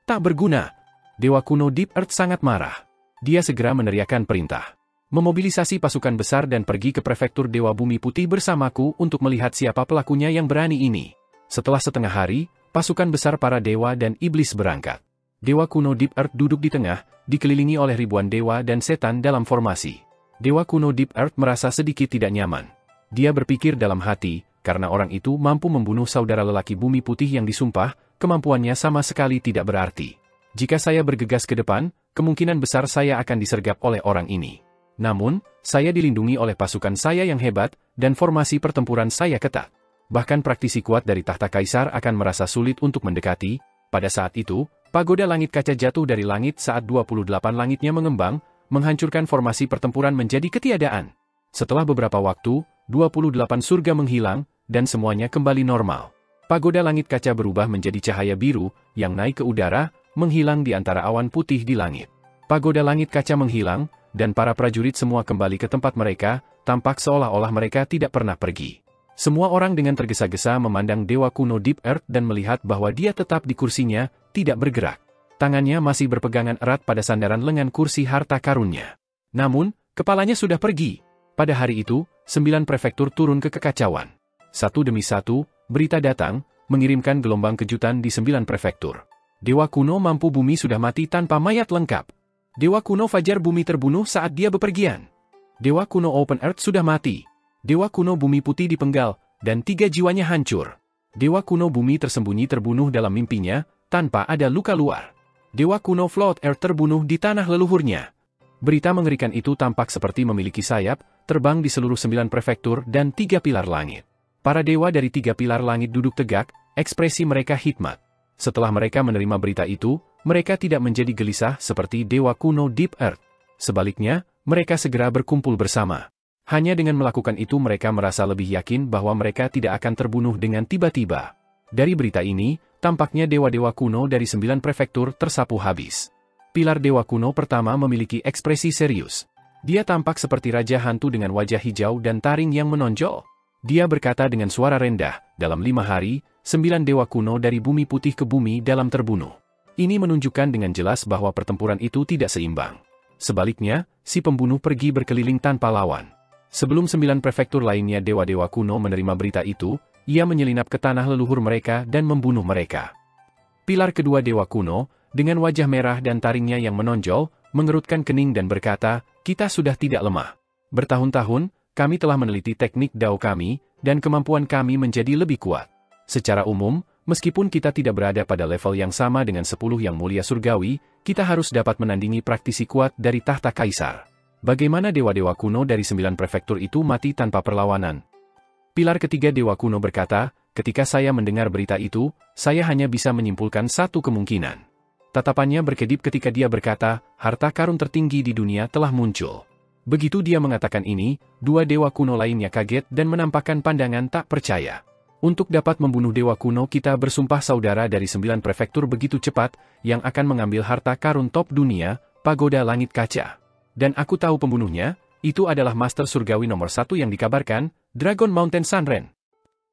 Speaker 1: Tak berguna. Dewa kuno Deep Earth sangat marah. Dia segera meneriakkan perintah. Memobilisasi pasukan besar dan pergi ke prefektur Dewa Bumi Putih bersamaku untuk melihat siapa pelakunya yang berani ini. Setelah setengah hari, pasukan besar para dewa dan iblis berangkat. Dewa kuno Deep Earth duduk di tengah, dikelilingi oleh ribuan dewa dan setan dalam formasi. Dewa kuno Deep Earth merasa sedikit tidak nyaman. Dia berpikir dalam hati, karena orang itu mampu membunuh saudara lelaki Bumi Putih yang disumpah, kemampuannya sama sekali tidak berarti. Jika saya bergegas ke depan, kemungkinan besar saya akan disergap oleh orang ini. Namun, saya dilindungi oleh pasukan saya yang hebat, dan formasi pertempuran saya ketat. Bahkan praktisi kuat dari tahta kaisar akan merasa sulit untuk mendekati. Pada saat itu, pagoda langit kaca jatuh dari langit saat 28 langitnya mengembang, menghancurkan formasi pertempuran menjadi ketiadaan. Setelah beberapa waktu, 28 surga menghilang, dan semuanya kembali normal. Pagoda langit kaca berubah menjadi cahaya biru, yang naik ke udara, menghilang di antara awan putih di langit. Pagoda langit kaca menghilang, dan para prajurit semua kembali ke tempat mereka, tampak seolah-olah mereka tidak pernah pergi. Semua orang dengan tergesa-gesa memandang dewa kuno Deep Earth dan melihat bahwa dia tetap di kursinya, tidak bergerak. Tangannya masih berpegangan erat pada sandaran lengan kursi harta karunnya. Namun, kepalanya sudah pergi. Pada hari itu, 9 prefektur turun ke kekacauan. Satu demi satu, berita datang, mengirimkan gelombang kejutan di 9 prefektur. Dewa kuno mampu bumi sudah mati tanpa mayat lengkap. Dewa kuno fajar bumi terbunuh saat dia bepergian. Dewa kuno Open Earth sudah mati. Dewa kuno bumi putih dipenggal, dan 3 jiwanya hancur. Dewa kuno bumi tersembunyi terbunuh dalam mimpinya, tanpa ada luka luar. Dewa kuno Float Earth terbunuh di tanah leluhurnya. Berita mengerikan itu tampak seperti memiliki sayap, terbang di seluruh 9 prefektur dan 3 pilar langit. Para dewa dari 3 pilar langit duduk tegak, ekspresi mereka hikmat. Setelah mereka menerima berita itu, mereka tidak menjadi gelisah seperti dewa kuno Deep Earth. Sebaliknya, mereka segera berkumpul bersama. Hanya dengan melakukan itu mereka merasa lebih yakin bahwa mereka tidak akan terbunuh dengan tiba-tiba. Dari berita ini, tampaknya dewa-dewa kuno dari 9 prefektur tersapu habis. Pilar dewa kuno pertama memiliki ekspresi serius. Dia tampak seperti raja hantu dengan wajah hijau dan taring yang menonjol. Dia berkata dengan suara rendah, dalam 5 hari, 9 dewa kuno dari bumi putih ke bumi dalam terbunuh. Ini menunjukkan dengan jelas bahwa pertempuran itu tidak seimbang. Sebaliknya, si pembunuh pergi berkeliling tanpa lawan. Sebelum 9 prefektur lainnya dewa-dewa kuno menerima berita itu, ia menyelinap ke tanah leluhur mereka dan membunuh mereka. Pilar kedua dewa kuno, dengan wajah merah dan taringnya yang menonjol, mengerutkan kening dan berkata, "Kita sudah tidak lemah. Bertahun-tahun, kami telah meneliti teknik Dao kami, dan kemampuan kami menjadi lebih kuat. Secara umum, meskipun kita tidak berada pada level yang sama dengan 10 yang mulia surgawi, kita harus dapat menandingi praktisi kuat dari tahta kaisar." Bagaimana dewa-dewa kuno dari 9 prefektur itu mati tanpa perlawanan? Pilar ketiga dewa kuno berkata, "Ketika saya mendengar berita itu, saya hanya bisa menyimpulkan satu kemungkinan." Tatapannya berkedip ketika dia berkata, harta karun tertinggi di dunia telah muncul. Begitu dia mengatakan ini, 2 dewa kuno lainnya kaget dan menampakkan pandangan tak percaya. Untuk dapat membunuh dewa kuno kita bersumpah saudara dari 9 prefektur begitu cepat, yang akan mengambil harta karun top dunia, pagoda langit kaca. Dan aku tahu pembunuhnya, itu adalah Master Surgawi nomor 1 yang dikabarkan, Dragon Mountain Sunren.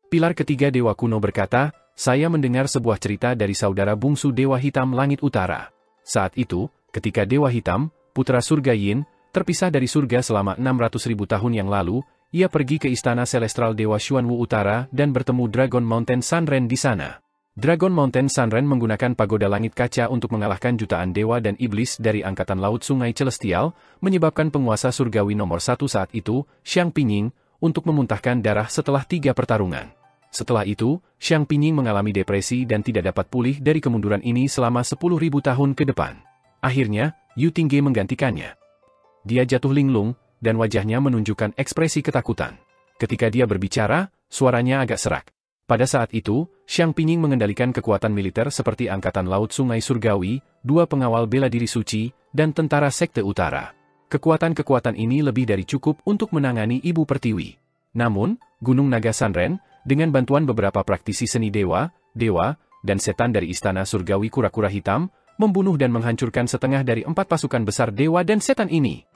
Speaker 1: Pilar ketiga dewa kuno berkata, "Saya mendengar sebuah cerita dari saudara bungsu Dewa Hitam Langit Utara. Saat itu, ketika Dewa Hitam, putra surga Yin, terpisah dari surga selama 600.000 tahun yang lalu, ia pergi ke istana Celestial Dewa Xuanwu Utara dan bertemu Dragon Mountain Sunren di sana. Dragon Mountain Sunren menggunakan pagoda langit kaca untuk mengalahkan jutaan dewa dan iblis dari angkatan laut sungai celestial, menyebabkan penguasa surgawi nomor 1 saat itu, Xiang Pinying, untuk memuntahkan darah setelah 3 pertarungan. Setelah itu, Xiang Pinying mengalami depresi dan tidak dapat pulih dari kemunduran ini selama 10.000 tahun ke depan. Akhirnya, Yu Tingge menggantikannya. Dia jatuh linglung, dan wajahnya menunjukkan ekspresi ketakutan. Ketika dia berbicara, suaranya agak serak. Pada saat itu, Xiang Pinying mengendalikan kekuatan militer seperti Angkatan Laut Sungai Surgawi, 2 pengawal bela diri suci, dan tentara Sekte Utara. Kekuatan-kekuatan ini lebih dari cukup untuk menangani Ibu Pertiwi. Namun, Gunung Naga Sunren, dengan bantuan beberapa praktisi seni dewa, dan setan dari Istana Surgawi Kura-Kura Hitam, membunuh dan menghancurkan setengah dari 4 pasukan besar dewa dan setan ini.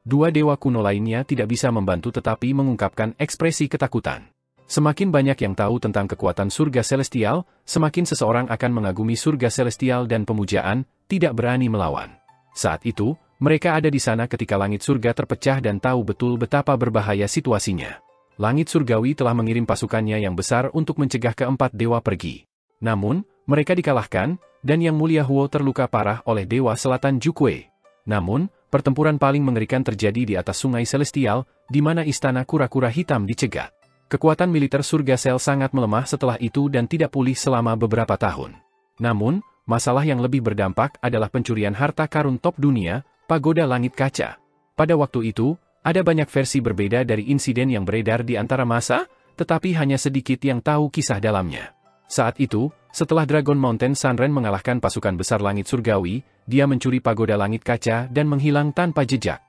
Speaker 1: 2 dewa kuno lainnya tidak bisa membantu tetapi mengungkapkan ekspresi ketakutan. Semakin banyak yang tahu tentang kekuatan surga celestial, semakin seseorang akan mengagumi surga celestial dan pemujaan, tidak berani melawan. Saat itu, mereka ada di sana ketika langit surga terpecah dan tahu betul betapa berbahaya situasinya. Langit surgawi telah mengirim pasukannya yang besar untuk mencegah keempat dewa pergi. Namun, mereka dikalahkan, dan Yang Mulia Huo terluka parah oleh Dewa Selatan Jukwe. Namun, pertempuran paling mengerikan terjadi di atas sungai celestial, di mana istana kura-kura hitam dicegat. Kekuatan militer surga sel sangat melemah setelah itu dan tidak pulih selama beberapa tahun. Namun, masalah yang lebih berdampak adalah pencurian harta karun top dunia, pagoda langit kaca. Pada waktu itu, ada banyak versi berbeda dari insiden yang beredar di antara massa, tetapi hanya sedikit yang tahu kisah dalamnya. Saat itu, setelah Dragon Mountain Sunren mengalahkan pasukan besar langit surgawi, dia mencuri pagoda langit kaca dan menghilang tanpa jejak.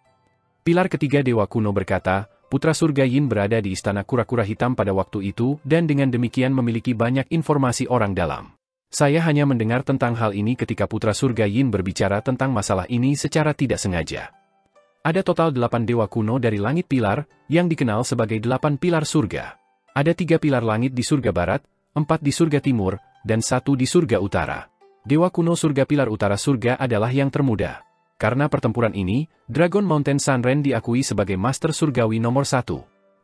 Speaker 1: Pilar ketiga dewa kuno berkata, Putra surga Yin berada di istana kura-kura hitam pada waktu itu dan dengan demikian memiliki banyak informasi orang dalam. Saya hanya mendengar tentang hal ini ketika putra surga Yin berbicara tentang masalah ini secara tidak sengaja. Ada total 8 dewa kuno dari langit pilar, yang dikenal sebagai 8 pilar surga. Ada 3 pilar langit di surga barat, 4 di surga timur, dan 1 di surga utara. Dewa kuno surga pilar utara surga adalah yang termuda. Karena pertempuran ini, Dragon Mountain Sanren diakui sebagai Master Surgawi nomor 1.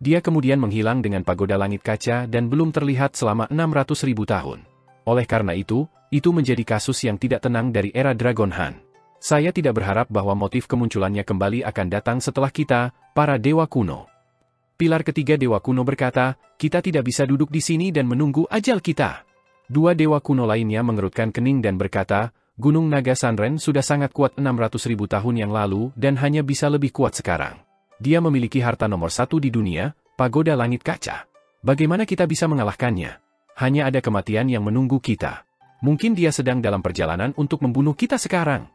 Speaker 1: Dia kemudian menghilang dengan pagoda langit kaca dan belum terlihat selama 600.000 tahun. Oleh karena itu menjadi kasus yang tidak tenang dari era Dragon Han. Saya tidak berharap bahwa motif kemunculannya kembali akan datang setelah kita, para dewa kuno. Pilar ketiga dewa kuno berkata, kita tidak bisa duduk di sini dan menunggu ajal kita. Dua dewa kuno lainnya mengerutkan kening dan berkata, Gunung Naga Sanren sudah sangat kuat 600.000 tahun yang lalu dan hanya bisa lebih kuat sekarang. Dia memiliki harta nomor 1 di dunia, pagoda langit kaca. Bagaimana kita bisa mengalahkannya? Hanya ada kematian yang menunggu kita. Mungkin dia sedang dalam perjalanan untuk membunuh kita sekarang.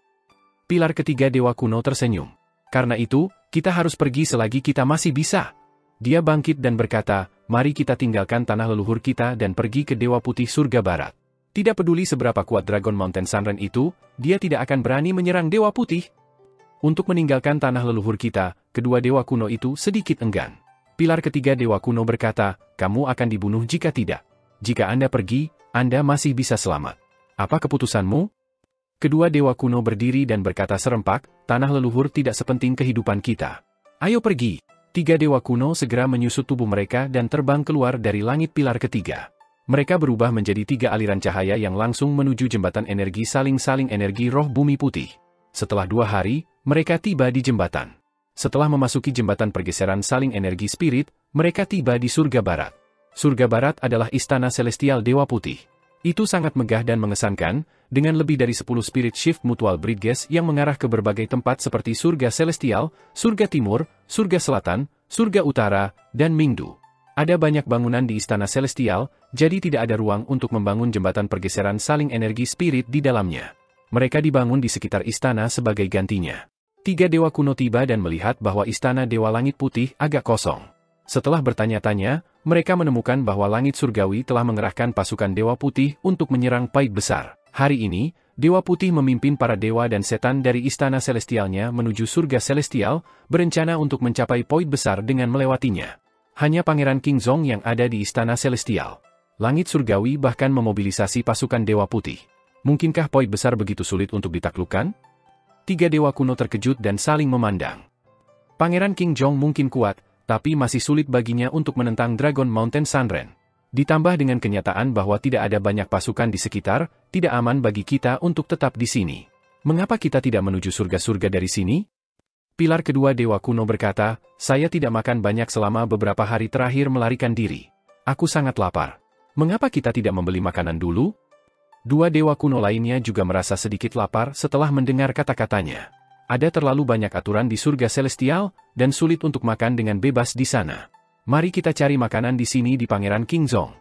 Speaker 1: Pilar ketiga dewa kuno tersenyum. Karena itu, kita harus pergi selagi kita masih bisa. Dia bangkit dan berkata, mari kita tinggalkan tanah leluhur kita dan pergi ke Dewa Putih Surga Barat. Tidak peduli seberapa kuat Dragon Mountain Sanren itu, dia tidak akan berani menyerang Dewa Putih. Untuk meninggalkan tanah leluhur kita, kedua dewa kuno itu sedikit enggan. Pilar ketiga dewa kuno berkata, kamu akan dibunuh jika tidak. Jika Anda pergi, Anda masih bisa selamat. Apa keputusanmu? Kedua dewa kuno berdiri dan berkata serempak, tanah leluhur tidak sepenting kehidupan kita. Ayo pergi. Tiga dewa kuno segera menyusut tubuh mereka dan terbang keluar dari langit pilar ketiga. Mereka berubah menjadi 3 aliran cahaya yang langsung menuju jembatan energi saling-saling energi roh bumi putih. Setelah 2 hari, mereka tiba di jembatan. Setelah memasuki jembatan pergeseran saling energi spirit, mereka tiba di surga barat. Surga barat adalah istana celestial Dewa Putih. Itu sangat megah dan mengesankan, dengan lebih dari 10 spirit shift mutual bridges yang mengarah ke berbagai tempat seperti surga celestial, surga timur, surga selatan, surga utara, dan Mingdu. Ada banyak bangunan di istana celestial, jadi tidak ada ruang untuk membangun jembatan pergeseran saling energi spirit di dalamnya. Mereka dibangun di sekitar istana sebagai gantinya. 3 dewa kuno tiba dan melihat bahwa istana Dewa Langit Putih agak kosong. Setelah bertanya-tanya, mereka menemukan bahwa langit surgawi telah mengerahkan pasukan Dewa Putih untuk menyerang Paik Besar. Hari ini, Dewa Putih memimpin para dewa dan setan dari istana celestialnya menuju surga celestial, berencana untuk mencapai Paik Besar dengan melewatinya. Hanya Pangeran King Zong yang ada di istana celestial. Langit surgawi bahkan memobilisasi pasukan Dewa Putih. Mungkinkah Paik Besar begitu sulit untuk ditaklukkan? 3 dewa kuno terkejut dan saling memandang. Pangeran King Zong mungkin kuat, tapi masih sulit baginya untuk menentang Dragon Mountain Sanren. Ditambah dengan kenyataan bahwa tidak ada banyak pasukan di sekitar, tidak aman bagi kita untuk tetap di sini. Mengapa kita tidak menuju surga-surga dari sini? Pilar kedua dewa kuno berkata, saya tidak makan banyak selama beberapa hari terakhir melarikan diri. Aku sangat lapar. Mengapa kita tidak membeli makanan dulu? 2 dewa kuno lainnya juga merasa sedikit lapar setelah mendengar kata-katanya. Ada terlalu banyak aturan di surga celestial, dan sulit untuk makan dengan bebas di sana. Mari kita cari makanan di sini di Pangeran King Zong.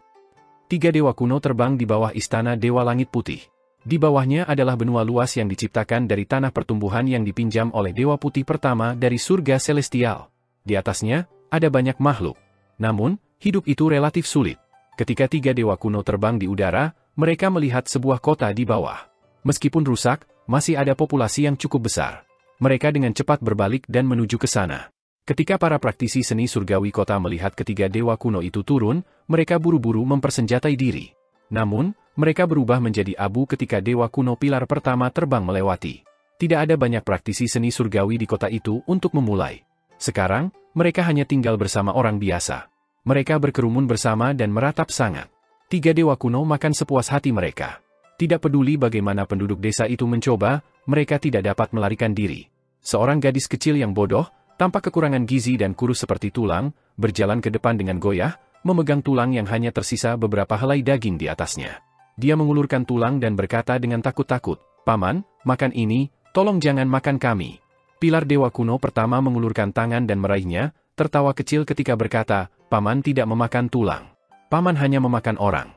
Speaker 1: 3 dewa kuno terbang di bawah istana Dewa Langit Putih. Di bawahnya adalah benua luas yang diciptakan dari tanah pertumbuhan yang dipinjam oleh Dewa Putih pertama dari surga celestial. Di atasnya, ada banyak makhluk. Namun, hidup itu relatif sulit. Ketika 3 dewa kuno terbang di udara, mereka melihat sebuah kota di bawah. Meskipun rusak, masih ada populasi yang cukup besar. Mereka dengan cepat berbalik dan menuju ke sana. Ketika para praktisi seni surgawi kota melihat ketiga dewa kuno itu turun, mereka buru-buru mempersenjatai diri. Namun, mereka berubah menjadi abu ketika dewa kuno pilar pertama terbang melewati. Tidak ada banyak praktisi seni surgawi di kota itu untuk memulai. Sekarang, mereka hanya tinggal bersama orang biasa. Mereka berkerumun bersama dan meratap sangat. 3 dewa kuno makan sepuas hati mereka. Tidak peduli bagaimana penduduk desa itu mencoba, mereka tidak dapat melarikan diri. Seorang gadis kecil yang bodoh, tanpa kekurangan gizi dan kurus seperti tulang, berjalan ke depan dengan goyah, memegang tulang yang hanya tersisa beberapa helai daging di atasnya. Dia mengulurkan tulang dan berkata dengan takut-takut, Paman, makan ini, tolong jangan makan kami. Pilar dewa kuno pertama mengulurkan tangan dan meraihnya, tertawa kecil ketika berkata, Paman tidak memakan tulang. Paman hanya memakan orang.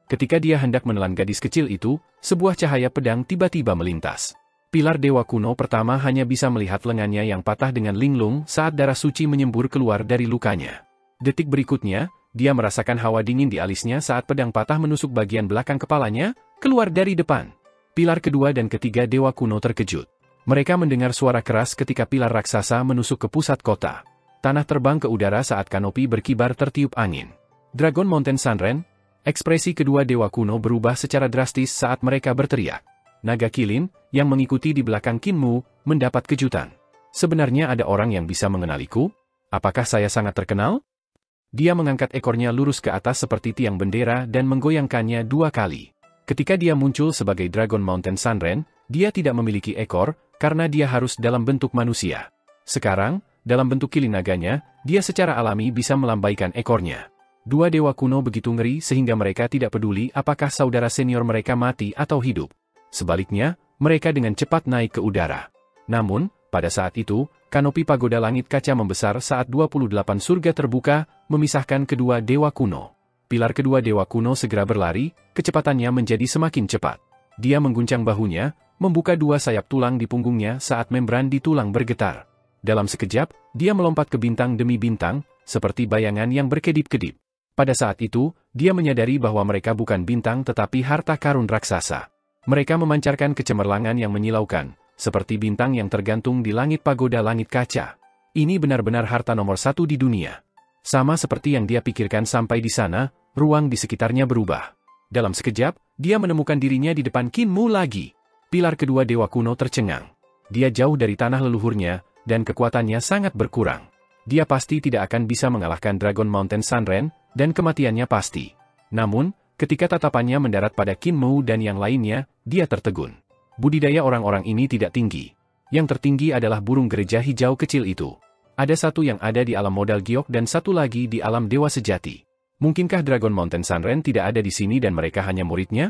Speaker 1: Ketika dia hendak menelan gadis kecil itu, sebuah cahaya pedang tiba-tiba melintas. Pilar Dewa Kuno pertama hanya bisa melihat lengannya yang patah dengan linglung saat darah suci menyembur keluar dari lukanya. Detik berikutnya, dia merasakan hawa dingin di alisnya saat pedang patah menusuk bagian belakang kepalanya, keluar dari depan. Pilar kedua dan ketiga Dewa Kuno terkejut. Mereka mendengar suara keras ketika pilar raksasa menusuk ke pusat kota. Tanah terbang ke udara saat kanopi berkibar tertiup angin. Dragon Mountain Sunren, ekspresi kedua Dewa Kuno berubah secara drastis saat mereka berteriak. Naga Kilin, yang mengikuti di belakang Qin Mu, mendapat kejutan. Sebenarnya ada orang yang bisa mengenaliku? Apakah saya sangat terkenal? Dia mengangkat ekornya lurus ke atas seperti tiang bendera dan menggoyangkannya 2 kali. Ketika dia muncul sebagai Dragon Mountain Sunren, dia tidak memiliki ekor, karena dia harus dalam bentuk manusia. Sekarang, dalam bentuk kilin naganya, dia secara alami bisa melambaikan ekornya. 2 Dewa Kuno begitu ngeri sehingga mereka tidak peduli apakah saudara senior mereka mati atau hidup. Sebaliknya, mereka dengan cepat naik ke udara. Namun, pada saat itu, kanopi pagoda langit kaca membesar saat 28 surga terbuka, memisahkan kedua Dewa Kuno. Pilar kedua Dewa Kuno segera berlari, kecepatannya menjadi semakin cepat. Dia mengguncang bahunya, membuka 2 sayap tulang di punggungnya saat membran di tulang bergetar. Dalam sekejap, dia melompat ke bintang demi bintang, seperti bayangan yang berkedip-kedip. Pada saat itu, dia menyadari bahwa mereka bukan bintang tetapi harta karun raksasa. Mereka memancarkan kecemerlangan yang menyilaukan, seperti bintang yang tergantung di langit pagoda langit kaca. Ini benar-benar harta nomor 1 di dunia. Sama seperti yang dia pikirkan sampai di sana, ruang di sekitarnya berubah. Dalam sekejap, dia menemukan dirinya di depan Qin Mu lagi. Pilar kedua Dewa Kuno tercengang. Dia jauh dari tanah leluhurnya, dan kekuatannya sangat berkurang. Dia pasti tidak akan bisa mengalahkan Dragon Mountain Sunren, dan kematiannya pasti. Namun, ketika tatapannya mendarat pada Qin Mu dan yang lainnya, dia tertegun. Budidaya orang-orang ini tidak tinggi. Yang tertinggi adalah burung gereja hijau kecil itu. Ada satu yang ada di alam modal giok dan satu lagi di alam dewa sejati. Mungkinkah Dragon Mountain Sunren tidak ada di sini dan mereka hanya muridnya?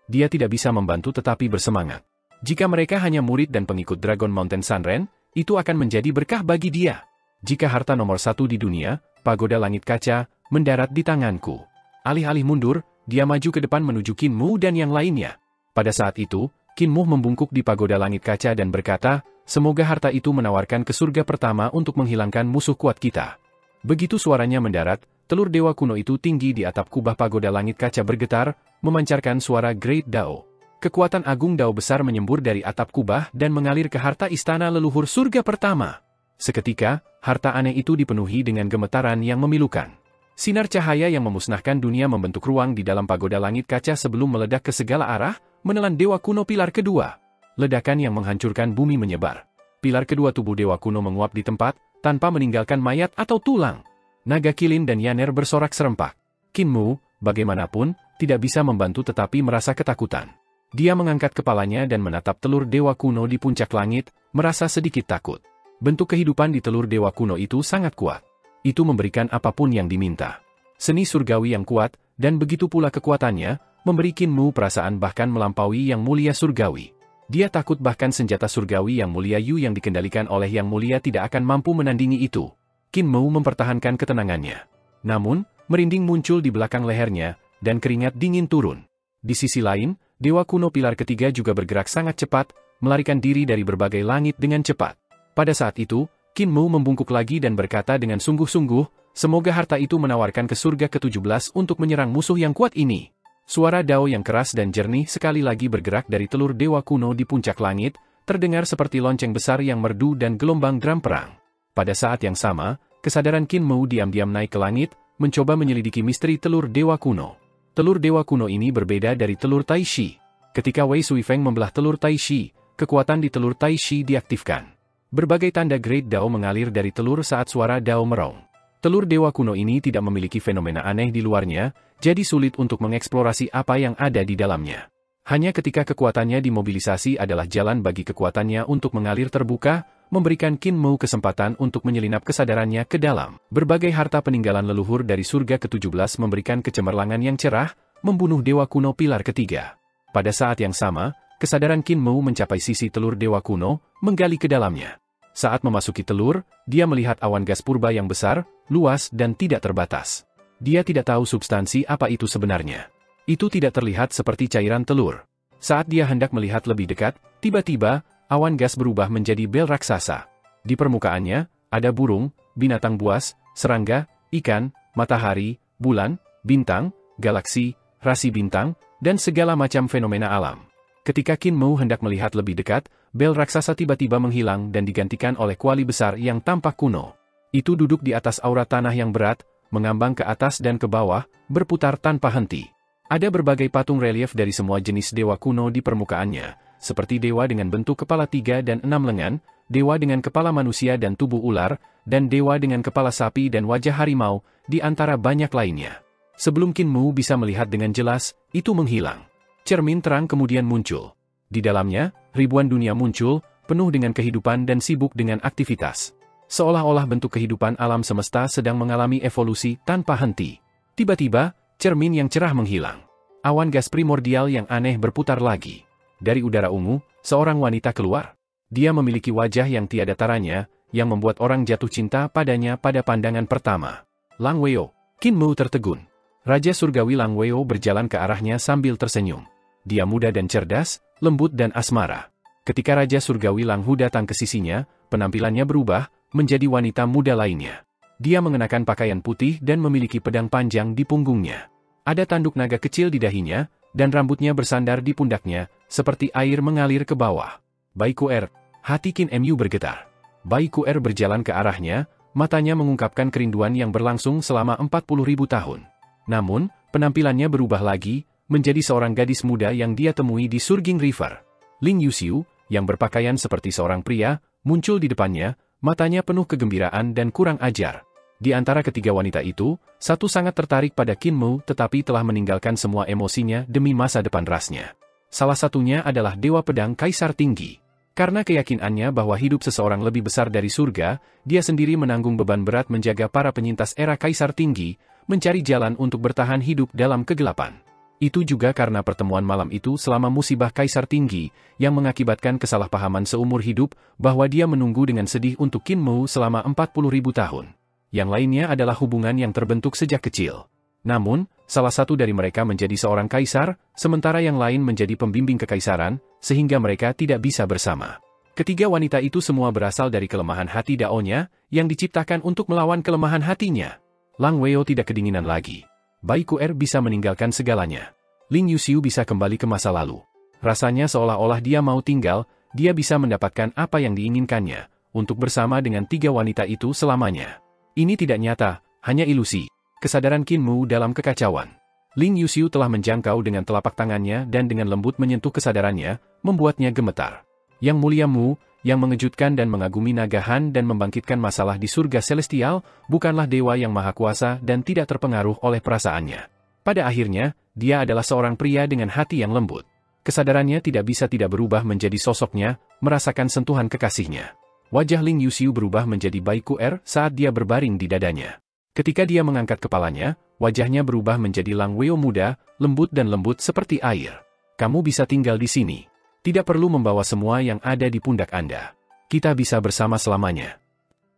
Speaker 1: Dia tidak bisa membantu tetapi bersemangat. Jika mereka hanya murid dan pengikut Dragon Mountain Sunren, itu akan menjadi berkah bagi dia. Jika harta nomor 1 di dunia, pagoda langit kaca, mendarat di tanganku. Alih-alih mundur, dia maju ke depan menuju Qin Mu dan yang lainnya. Pada saat itu, Qin Mu membungkuk di pagoda langit kaca dan berkata, semoga harta itu menawarkan ke surga pertama untuk menghilangkan musuh kuat kita. Begitu suaranya mendarat, telur Dewa Kuno itu tinggi di atap kubah pagoda langit kaca bergetar, memancarkan suara Great Dao. Kekuatan agung Dao besar menyembur dari atap kubah dan mengalir ke harta istana leluhur surga pertama. Seketika, harta aneh itu dipenuhi dengan gemetaran yang memilukan. Sinar cahaya yang memusnahkan dunia membentuk ruang di dalam pagoda langit kaca sebelum meledak ke segala arah, menelan Dewa Kuno pilar kedua. Ledakan yang menghancurkan bumi menyebar. Pilar kedua tubuh Dewa Kuno menguap di tempat, tanpa meninggalkan mayat atau tulang. Naga Kilin dan Yaner bersorak serempak. Qin Mu, bagaimanapun, tidak bisa membantu tetapi merasa ketakutan. Dia mengangkat kepalanya dan menatap telur Dewa Kuno di puncak langit, merasa sedikit takut. Bentuk kehidupan di telur Dewa Kuno itu sangat kuat. Itu memberikan apapun yang diminta. Seni surgawi yang kuat, dan begitu pula kekuatannya, memberi Qin Mu perasaan bahkan melampaui yang mulia surgawi. Dia takut bahkan senjata surgawi yang mulia Yu yang dikendalikan oleh yang mulia tidak akan mampu menandingi itu. Qin Mu mempertahankan ketenangannya. Namun, merinding muncul di belakang lehernya, dan keringat dingin turun. Di sisi lain, Dewa Kuno pilar ketiga juga bergerak sangat cepat, melarikan diri dari berbagai langit dengan cepat. Pada saat itu, Qin Mu membungkuk lagi dan berkata dengan sungguh-sungguh, semoga harta itu menawarkan ke surga ke-17 untuk menyerang musuh yang kuat ini. Suara Dao yang keras dan jernih sekali lagi bergerak dari telur Dewa Kuno di puncak langit, terdengar seperti lonceng besar yang merdu dan gelombang drum perang. Pada saat yang sama, kesadaran Qin Mu diam-diam naik ke langit, mencoba menyelidiki misteri telur Dewa Kuno. Telur Dewa Kuno ini berbeda dari telur Tai Shi. Ketika Wei Suifeng membelah telur Tai Shi, kekuatan di telur Tai Shi diaktifkan. Berbagai tanda Great Dao mengalir dari telur saat suara Dao merong. Telur Dewa Kuno ini tidak memiliki fenomena aneh di luarnya, jadi sulit untuk mengeksplorasi apa yang ada di dalamnya. Hanya ketika kekuatannya dimobilisasi adalah jalan bagi kekuatannya untuk mengalir terbuka, memberikan Qin Mu kesempatan untuk menyelinap kesadarannya ke dalam. Berbagai harta peninggalan leluhur dari surga ke-17 memberikan kecemerlangan yang cerah, membunuh Dewa Kuno pilar ketiga. Pada saat yang sama, kesadaran Qin Mu mencapai sisi telur Dewa Kuno, menggali ke dalamnya. Saat memasuki telur, dia melihat awan gas purba yang besar, luas dan tidak terbatas. Dia tidak tahu substansi apa itu sebenarnya. Itu tidak terlihat seperti cairan telur. Saat dia hendak melihat lebih dekat, tiba-tiba, awan gas berubah menjadi bel raksasa. Di permukaannya, ada burung, binatang buas, serangga, ikan, matahari, bulan, bintang, galaksi, rasi bintang, dan segala macam fenomena alam. Ketika Qin Mu hendak melihat lebih dekat, bel raksasa tiba-tiba menghilang dan digantikan oleh kuali besar yang tampak kuno. Itu duduk di atas aura tanah yang berat, mengambang ke atas dan ke bawah, berputar tanpa henti. Ada berbagai patung relief dari semua jenis dewa kuno di permukaannya, seperti dewa dengan bentuk kepala 3 dan 6 lengan, dewa dengan kepala manusia dan tubuh ular, dan dewa dengan kepala sapi dan wajah harimau, di antara banyak lainnya. Sebelum Qin Mu bisa melihat dengan jelas, itu menghilang. Cermin terang kemudian muncul. Di dalamnya, ribuan dunia muncul, penuh dengan kehidupan dan sibuk dengan aktivitas. Seolah-olah bentuk kehidupan alam semesta sedang mengalami evolusi tanpa henti. Tiba-tiba, cermin yang cerah menghilang. Awan gas primordial yang aneh berputar lagi. Dari udara ungu, seorang wanita keluar. Dia memiliki wajah yang tiada taranya, yang membuat orang jatuh cinta padanya pada pandangan pertama. Lang Weo. Qin Mu tertegun. Raja Surgawi Lang Weo berjalan ke arahnya sambil tersenyum. Dia muda dan cerdas, lembut dan asmara. Ketika Raja Surgawi Lang Hu datang ke sisinya, penampilannya berubah, menjadi wanita muda lainnya. Dia mengenakan pakaian putih dan memiliki pedang panjang di punggungnya. Ada tanduk naga kecil di dahinya, dan rambutnya bersandar di pundaknya, seperti air mengalir ke bawah. Bai Kuer, hati Qin Mu bergetar. Bai Kuer berjalan ke arahnya, matanya mengungkapkan kerinduan yang berlangsung selama 40.000 tahun. Namun, penampilannya berubah lagi, menjadi seorang gadis muda yang dia temui di Surging River. Ling Yuxiu, yang berpakaian seperti seorang pria, muncul di depannya, matanya penuh kegembiraan dan kurang ajar. Di antara ketiga wanita itu, satu sangat tertarik pada Qin Mu tetapi telah meninggalkan semua emosinya demi masa depan rasnya. Salah satunya adalah Dewa Pedang Kaisar Tinggi. Karena keyakinannya bahwa hidup seseorang lebih besar dari surga, dia sendiri menanggung beban berat menjaga para penyintas era Kaisar Tinggi, mencari jalan untuk bertahan hidup dalam kegelapan. Itu juga karena pertemuan malam itu selama musibah Kaisar Tinggi, yang mengakibatkan kesalahpahaman seumur hidup, bahwa dia menunggu dengan sedih untuk Qin Mu selama 40.000 tahun. Yang lainnya adalah hubungan yang terbentuk sejak kecil. Namun, salah satu dari mereka menjadi seorang kaisar, sementara yang lain menjadi pembimbing kekaisaran, sehingga mereka tidak bisa bersama. Ketiga wanita itu semua berasal dari kelemahan hati Dao-nya, yang diciptakan untuk melawan kelemahan hatinya. Lang Weo tidak kedinginan lagi. Bai Kuer bisa meninggalkan segalanya. Ling Yuxiu bisa kembali ke masa lalu. Rasanya seolah-olah dia mau tinggal, dia bisa mendapatkan apa yang diinginkannya, untuk bersama dengan tiga wanita itu selamanya. Ini tidak nyata, hanya ilusi. Kesadaran Qin Mu dalam kekacauan. Ling Yuxiu telah menjangkau dengan telapak tangannya dan dengan lembut menyentuh kesadarannya, membuatnya gemetar. Yang Mulia Mu, yang mengejutkan dan mengagumi naga Han dan membangkitkan masalah di surga celestial, bukanlah dewa yang maha kuasa dan tidak terpengaruh oleh perasaannya. Pada akhirnya, dia adalah seorang pria dengan hati yang lembut. Kesadarannya tidak bisa tidak berubah menjadi sosoknya, merasakan sentuhan kekasihnya. Wajah Ling Yuxiu berubah menjadi Bai Kuer saat dia berbaring di dadanya. Ketika dia mengangkat kepalanya, wajahnya berubah menjadi Lang Weo muda, lembut dan lembut seperti air. Kamu bisa tinggal di sini. Tidak perlu membawa semua yang ada di pundak Anda. Kita bisa bersama selamanya.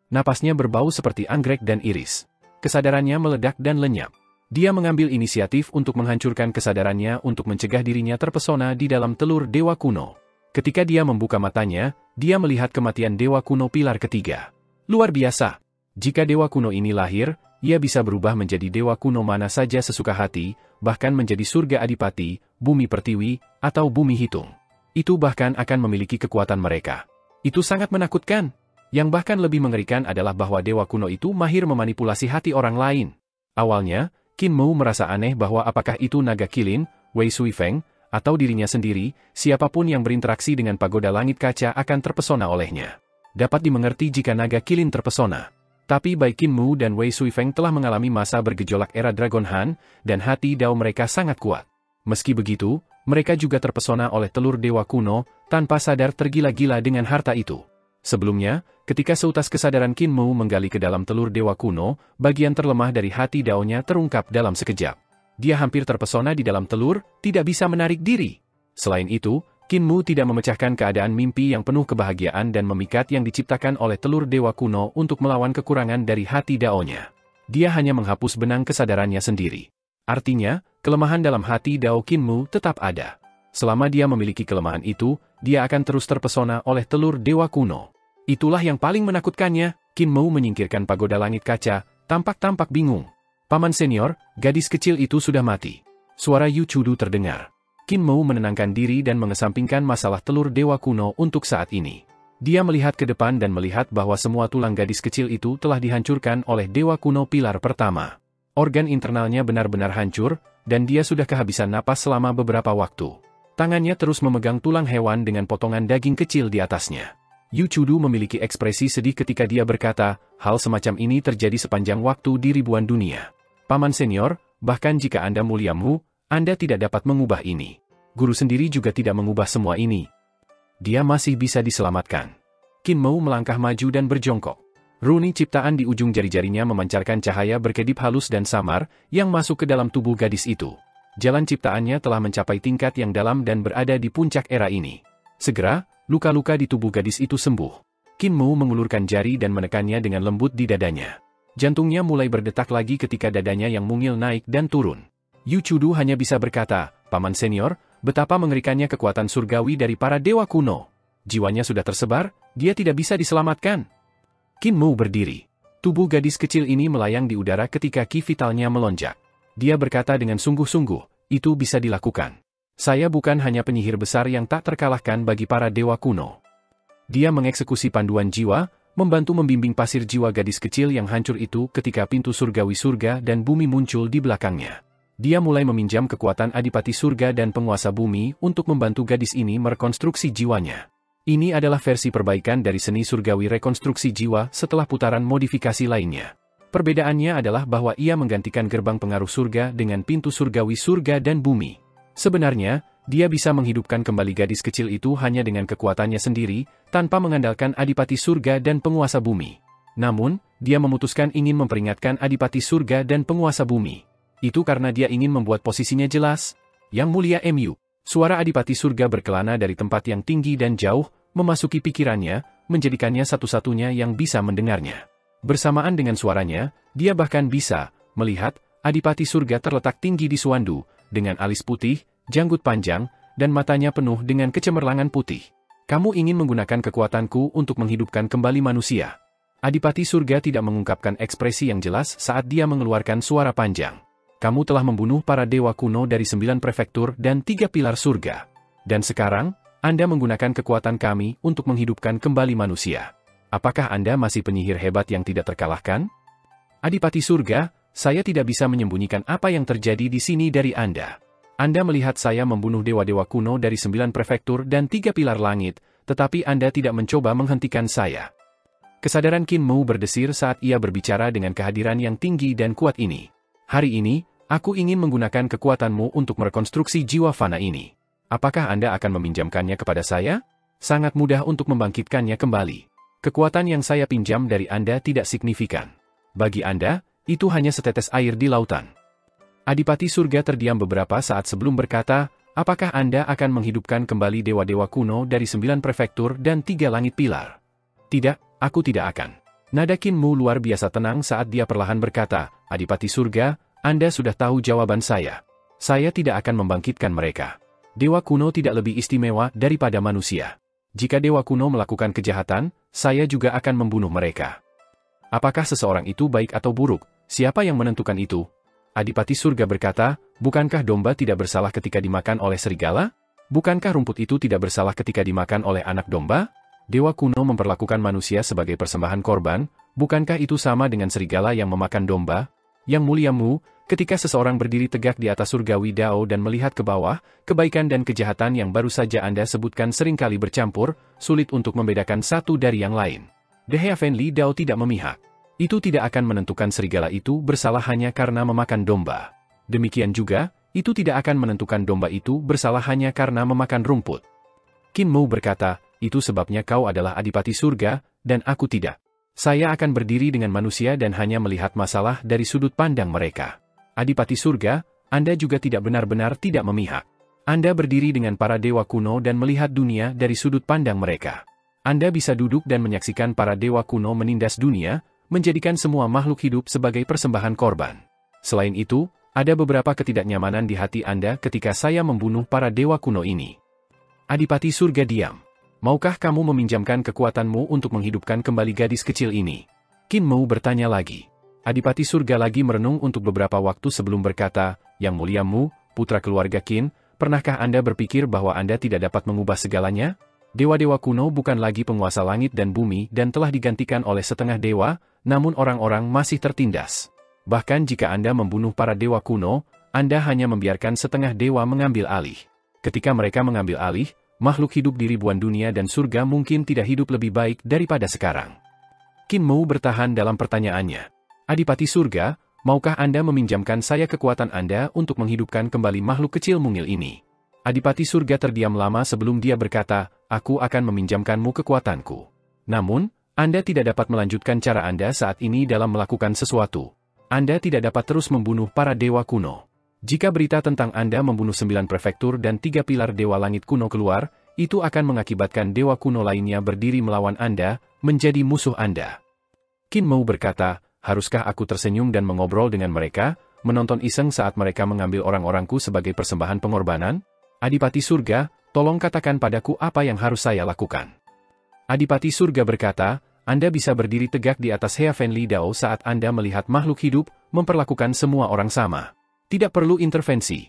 Speaker 1: Napasnya berbau seperti anggrek dan iris. Kesadarannya meledak dan lenyap. Dia mengambil inisiatif untuk menghancurkan kesadarannya untuk mencegah dirinya terpesona di dalam telur dewa kuno. Ketika dia membuka matanya, dia melihat kematian dewa kuno pilar ketiga. Luar biasa. Jika dewa kuno ini lahir, ia bisa berubah menjadi dewa kuno mana saja sesuka hati, bahkan menjadi surga adipati, bumi pertiwi, atau bumi hitung. Itu bahkan akan memiliki kekuatan mereka. Itu sangat menakutkan. Yang bahkan lebih mengerikan adalah bahwa dewa kuno itu mahir memanipulasi hati orang lain. Awalnya, Qin Mu merasa aneh bahwa apakah itu naga kilin, Wei Suifeng, atau dirinya sendiri, siapapun yang berinteraksi dengan pagoda langit kaca akan terpesona olehnya. Dapat dimengerti jika naga kilin terpesona. Tapi baik Qin Mu dan Wei Suifeng telah mengalami masa bergejolak era Dragon Han, dan hati Dao mereka sangat kuat. Meski begitu, mereka juga terpesona oleh telur dewa kuno, tanpa sadar tergila-gila dengan harta itu. Sebelumnya, ketika seutas kesadaran Qin Mu menggali ke dalam telur dewa kuno, bagian terlemah dari hati Dao-nya terungkap dalam sekejap. Dia hampir terpesona di dalam telur, tidak bisa menarik diri. Selain itu, Qin Mu tidak memecahkan keadaan mimpi yang penuh kebahagiaan dan memikat yang diciptakan oleh telur dewa kuno untuk melawan kekurangan dari hati Dao-nya. Dia hanya menghapus benang kesadarannya sendiri. Artinya, kelemahan dalam hati Dao Qin Mu tetap ada. Selama dia memiliki kelemahan itu, dia akan terus terpesona oleh telur dewa kuno. Itulah yang paling menakutkannya. Qin Mou menyingkirkan pagoda langit kaca, tampak-tampak bingung. Paman senior, gadis kecil itu sudah mati. Suara Yu Chudu terdengar. Qin Mou menenangkan diri dan mengesampingkan masalah telur dewa kuno untuk saat ini. Dia melihat ke depan dan melihat bahwa semua tulang gadis kecil itu telah dihancurkan oleh dewa kuno pilar pertama. Organ internalnya benar-benar hancur, dan dia sudah kehabisan napas selama beberapa waktu. Tangannya terus memegang tulang hewan dengan potongan daging kecil di atasnya. Yu Chudu memiliki ekspresi sedih ketika dia berkata, hal semacam ini terjadi sepanjang waktu di ribuan dunia. Paman senior, bahkan jika Anda mulia Mu, Anda tidak dapat mengubah ini. Guru sendiri juga tidak mengubah semua ini. Dia masih bisa diselamatkan. Qin Mou melangkah maju dan berjongkok. Runi ciptaan di ujung jari-jarinya memancarkan cahaya berkedip halus dan samar, yang masuk ke dalam tubuh gadis itu. Jalan ciptaannya telah mencapai tingkat yang dalam dan berada di puncak era ini. Segera, luka-luka di tubuh gadis itu sembuh. Qin Mou mengulurkan jari dan menekannya dengan lembut di dadanya. Jantungnya mulai berdetak lagi ketika dadanya yang mungil naik dan turun. Yu Chudu hanya bisa berkata, Paman senior, betapa mengerikannya kekuatan surgawi dari para dewa kuno. Jiwanya sudah tersebar, dia tidak bisa diselamatkan. Qin Mou berdiri. Tubuh gadis kecil ini melayang di udara ketika ki vitalnya melonjak. Dia berkata dengan sungguh-sungguh, itu bisa dilakukan. Saya bukan hanya penyihir besar yang tak terkalahkan bagi para dewa kuno. Dia mengeksekusi panduan jiwa, membantu membimbing pasir jiwa gadis kecil yang hancur itu ketika pintu surgawi surga dan bumi muncul di belakangnya. Dia mulai meminjam kekuatan adipati surga dan penguasa bumi untuk membantu gadis ini merekonstruksi jiwanya. Ini adalah versi perbaikan dari seni surgawi rekonstruksi jiwa setelah putaran modifikasi lainnya. Perbedaannya adalah bahwa ia menggantikan gerbang pengaruh surga dengan pintu surgawi surga dan bumi. Sebenarnya, dia bisa menghidupkan kembali gadis kecil itu hanya dengan kekuatannya sendiri, tanpa mengandalkan adipati surga dan penguasa bumi. Namun, dia memutuskan ingin memperingatkan adipati surga dan penguasa bumi. Itu karena dia ingin membuat posisinya jelas. Yang mulia Mu, suara adipati surga berkelana dari tempat yang tinggi dan jauh, memasuki pikirannya, menjadikannya satu-satunya yang bisa mendengarnya. Bersamaan dengan suaranya, dia bahkan bisa melihat adipati surga terletak tinggi di Suandu, dengan alis putih, janggut panjang, dan matanya penuh dengan kecemerlangan putih. Kamu ingin menggunakan kekuatanku untuk menghidupkan kembali manusia. Adipati surga tidak mengungkapkan ekspresi yang jelas saat dia mengeluarkan suara panjang. Kamu telah membunuh para dewa kuno dari 9 prefektur dan 3 pilar surga. Dan sekarang, Anda menggunakan kekuatan kami untuk menghidupkan kembali manusia. Apakah Anda masih penyihir hebat yang tidak terkalahkan? Adipati surga, saya tidak bisa menyembunyikan apa yang terjadi di sini dari Anda. Anda melihat saya membunuh dewa-dewa kuno dari 9 prefektur dan 3 pilar langit, tetapi Anda tidak mencoba menghentikan saya. Kesadaran Qin Mou berdesir saat ia berbicara dengan kehadiran yang tinggi dan kuat ini. Hari ini, aku ingin menggunakan kekuatanmu untuk merekonstruksi jiwa fana ini. Apakah Anda akan meminjamkannya kepada saya? Sangat mudah untuk membangkitkannya kembali. Kekuatan yang saya pinjam dari Anda tidak signifikan. Bagi Anda, itu hanya setetes air di lautan. Adipati surga terdiam beberapa saat sebelum berkata, apakah Anda akan menghidupkan kembali dewa-dewa kuno dari 9 prefektur dan 3 langit pilar? Tidak, aku tidak akan. Nada Qin Mou luar biasa tenang saat dia perlahan berkata, Adipati surga, Anda sudah tahu jawaban saya. Saya tidak akan membangkitkan mereka. Dewa kuno tidak lebih istimewa daripada manusia. Jika dewa kuno melakukan kejahatan, saya juga akan membunuh mereka. Apakah seseorang itu baik atau buruk? Siapa yang menentukan itu? Adipati surga berkata, bukankah domba tidak bersalah ketika dimakan oleh serigala? Bukankah rumput itu tidak bersalah ketika dimakan oleh anak domba? Dewa kuno memperlakukan manusia sebagai persembahan korban, bukankah itu sama dengan serigala yang memakan domba? Yang mulia Mu, ketika seseorang berdiri tegak di atas surgawi Dao dan melihat ke bawah, kebaikan dan kejahatan yang baru saja Anda sebutkan seringkali bercampur, sulit untuk membedakan satu dari yang lain. The Heavenly Dao tidak memihak. Itu tidak akan menentukan serigala itu bersalah hanya karena memakan domba. Demikian juga, itu tidak akan menentukan domba itu bersalah hanya karena memakan rumput. Qin Mou berkata, itu sebabnya kau adalah adipati surga, dan aku tidak. Saya akan berdiri dengan manusia dan hanya melihat masalah dari sudut pandang mereka. Adipati surga, Anda juga tidak benar-benar tidak memihak. Anda berdiri dengan para dewa kuno dan melihat dunia dari sudut pandang mereka. Anda bisa duduk dan menyaksikan para dewa kuno menindas dunia, menjadikan semua makhluk hidup sebagai persembahan korban. Selain itu, ada beberapa ketidaknyamanan di hati Anda ketika saya membunuh para dewa kuno ini. Adipati Surga diam. Maukah kamu meminjamkan kekuatanmu untuk menghidupkan kembali gadis kecil ini? Qin Mu bertanya lagi. Adipati Surga lagi merenung untuk beberapa waktu sebelum berkata, Yang Mulia Mu, putra keluarga Qin, pernahkah Anda berpikir bahwa Anda tidak dapat mengubah segalanya? Dewa-dewa kuno bukan lagi penguasa langit dan bumi dan telah digantikan oleh setengah dewa, namun orang-orang masih tertindas. Bahkan jika Anda membunuh para dewa kuno, Anda hanya membiarkan setengah dewa mengambil alih. Ketika mereka mengambil alih, makhluk hidup di ribuan dunia dan surga mungkin tidak hidup lebih baik daripada sekarang. Qin Mu bertahan dalam pertanyaannya. Adipati Surga, maukah Anda meminjamkan saya kekuatan Anda untuk menghidupkan kembali makhluk kecil mungil ini? Adipati Surga terdiam lama sebelum dia berkata, Aku akan meminjamkanmu kekuatanku. Namun, Anda tidak dapat melanjutkan cara Anda saat ini dalam melakukan sesuatu. Anda tidak dapat terus membunuh para dewa kuno. Jika berita tentang Anda membunuh 9 prefektur dan 3 pilar dewa langit kuno keluar, itu akan mengakibatkan dewa kuno lainnya berdiri melawan Anda, menjadi musuh Anda. Qin Mu berkata, haruskah aku tersenyum dan mengobrol dengan mereka, menonton iseng saat mereka mengambil orang-orangku sebagai persembahan pengorbanan? Adipati Surga, tolong katakan padaku apa yang harus saya lakukan. Adipati Surga berkata, Anda bisa berdiri tegak di atas Heavenly Dao saat Anda melihat makhluk hidup, memperlakukan semua orang sama. Tidak perlu intervensi.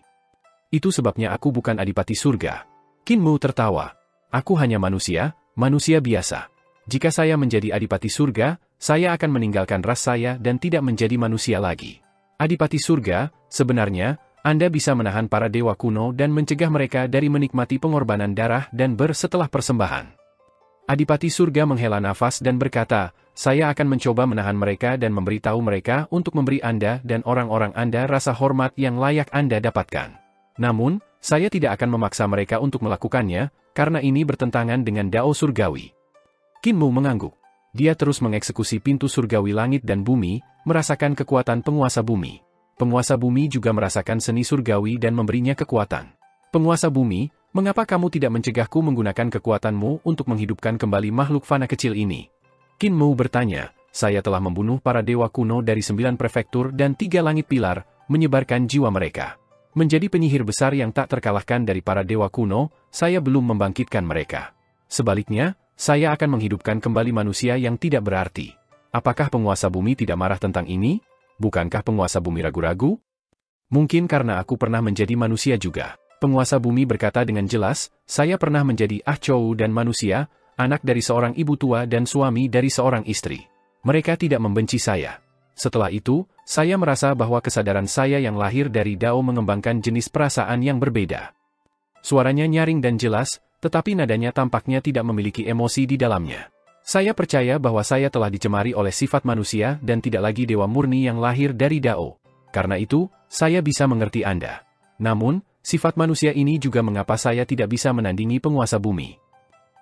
Speaker 1: Itu sebabnya aku bukan Adipati Surga. Qin Mu tertawa. Aku hanya manusia biasa. Jika saya menjadi Adipati Surga, saya akan meninggalkan ras saya dan tidak menjadi manusia lagi. Adipati Surga, sebenarnya, Anda bisa menahan para dewa kuno dan mencegah mereka dari menikmati pengorbanan darah dan setelah persembahan. Adipati Surga menghela nafas dan berkata, saya akan mencoba menahan mereka dan memberitahu mereka untuk memberi Anda dan orang-orang Anda rasa hormat yang layak Anda dapatkan. Namun, saya tidak akan memaksa mereka untuk melakukannya, karena ini bertentangan dengan Dao Surgawi. Qin Mu mengangguk. Dia terus mengeksekusi pintu surgawi langit dan bumi, merasakan kekuatan penguasa bumi. Penguasa bumi juga merasakan seni surgawi dan memberinya kekuatan. Penguasa bumi, mengapa kamu tidak mencegahku menggunakan kekuatanmu untuk menghidupkan kembali makhluk fana kecil ini? Qin Mu bertanya, saya telah membunuh para dewa kuno dari 9 prefektur dan 3 langit pilar, menyebarkan jiwa mereka. Menjadi penyihir besar yang tak terkalahkan dari para dewa kuno, saya belum membangkitkan mereka. Sebaliknya, saya akan menghidupkan kembali manusia yang tidak berarti. Apakah penguasa bumi tidak marah tentang ini? Bukankah penguasa bumi ragu-ragu? Mungkin karena aku pernah menjadi manusia juga. Penguasa bumi berkata dengan jelas, saya pernah menjadi Chou dan manusia, anak dari seorang ibu tua dan suami dari seorang istri. Mereka tidak membenci saya. Setelah itu, saya merasa bahwa kesadaran saya yang lahir dari Dao mengembangkan jenis perasaan yang berbeda. Suaranya nyaring dan jelas, tetapi nadanya tampaknya tidak memiliki emosi di dalamnya. Saya percaya bahwa saya telah dicemari oleh sifat manusia dan tidak lagi dewa murni yang lahir dari Dao. Karena itu, saya bisa mengerti Anda. Namun, sifat manusia ini juga mengapa saya tidak bisa menandingi penguasa bumi.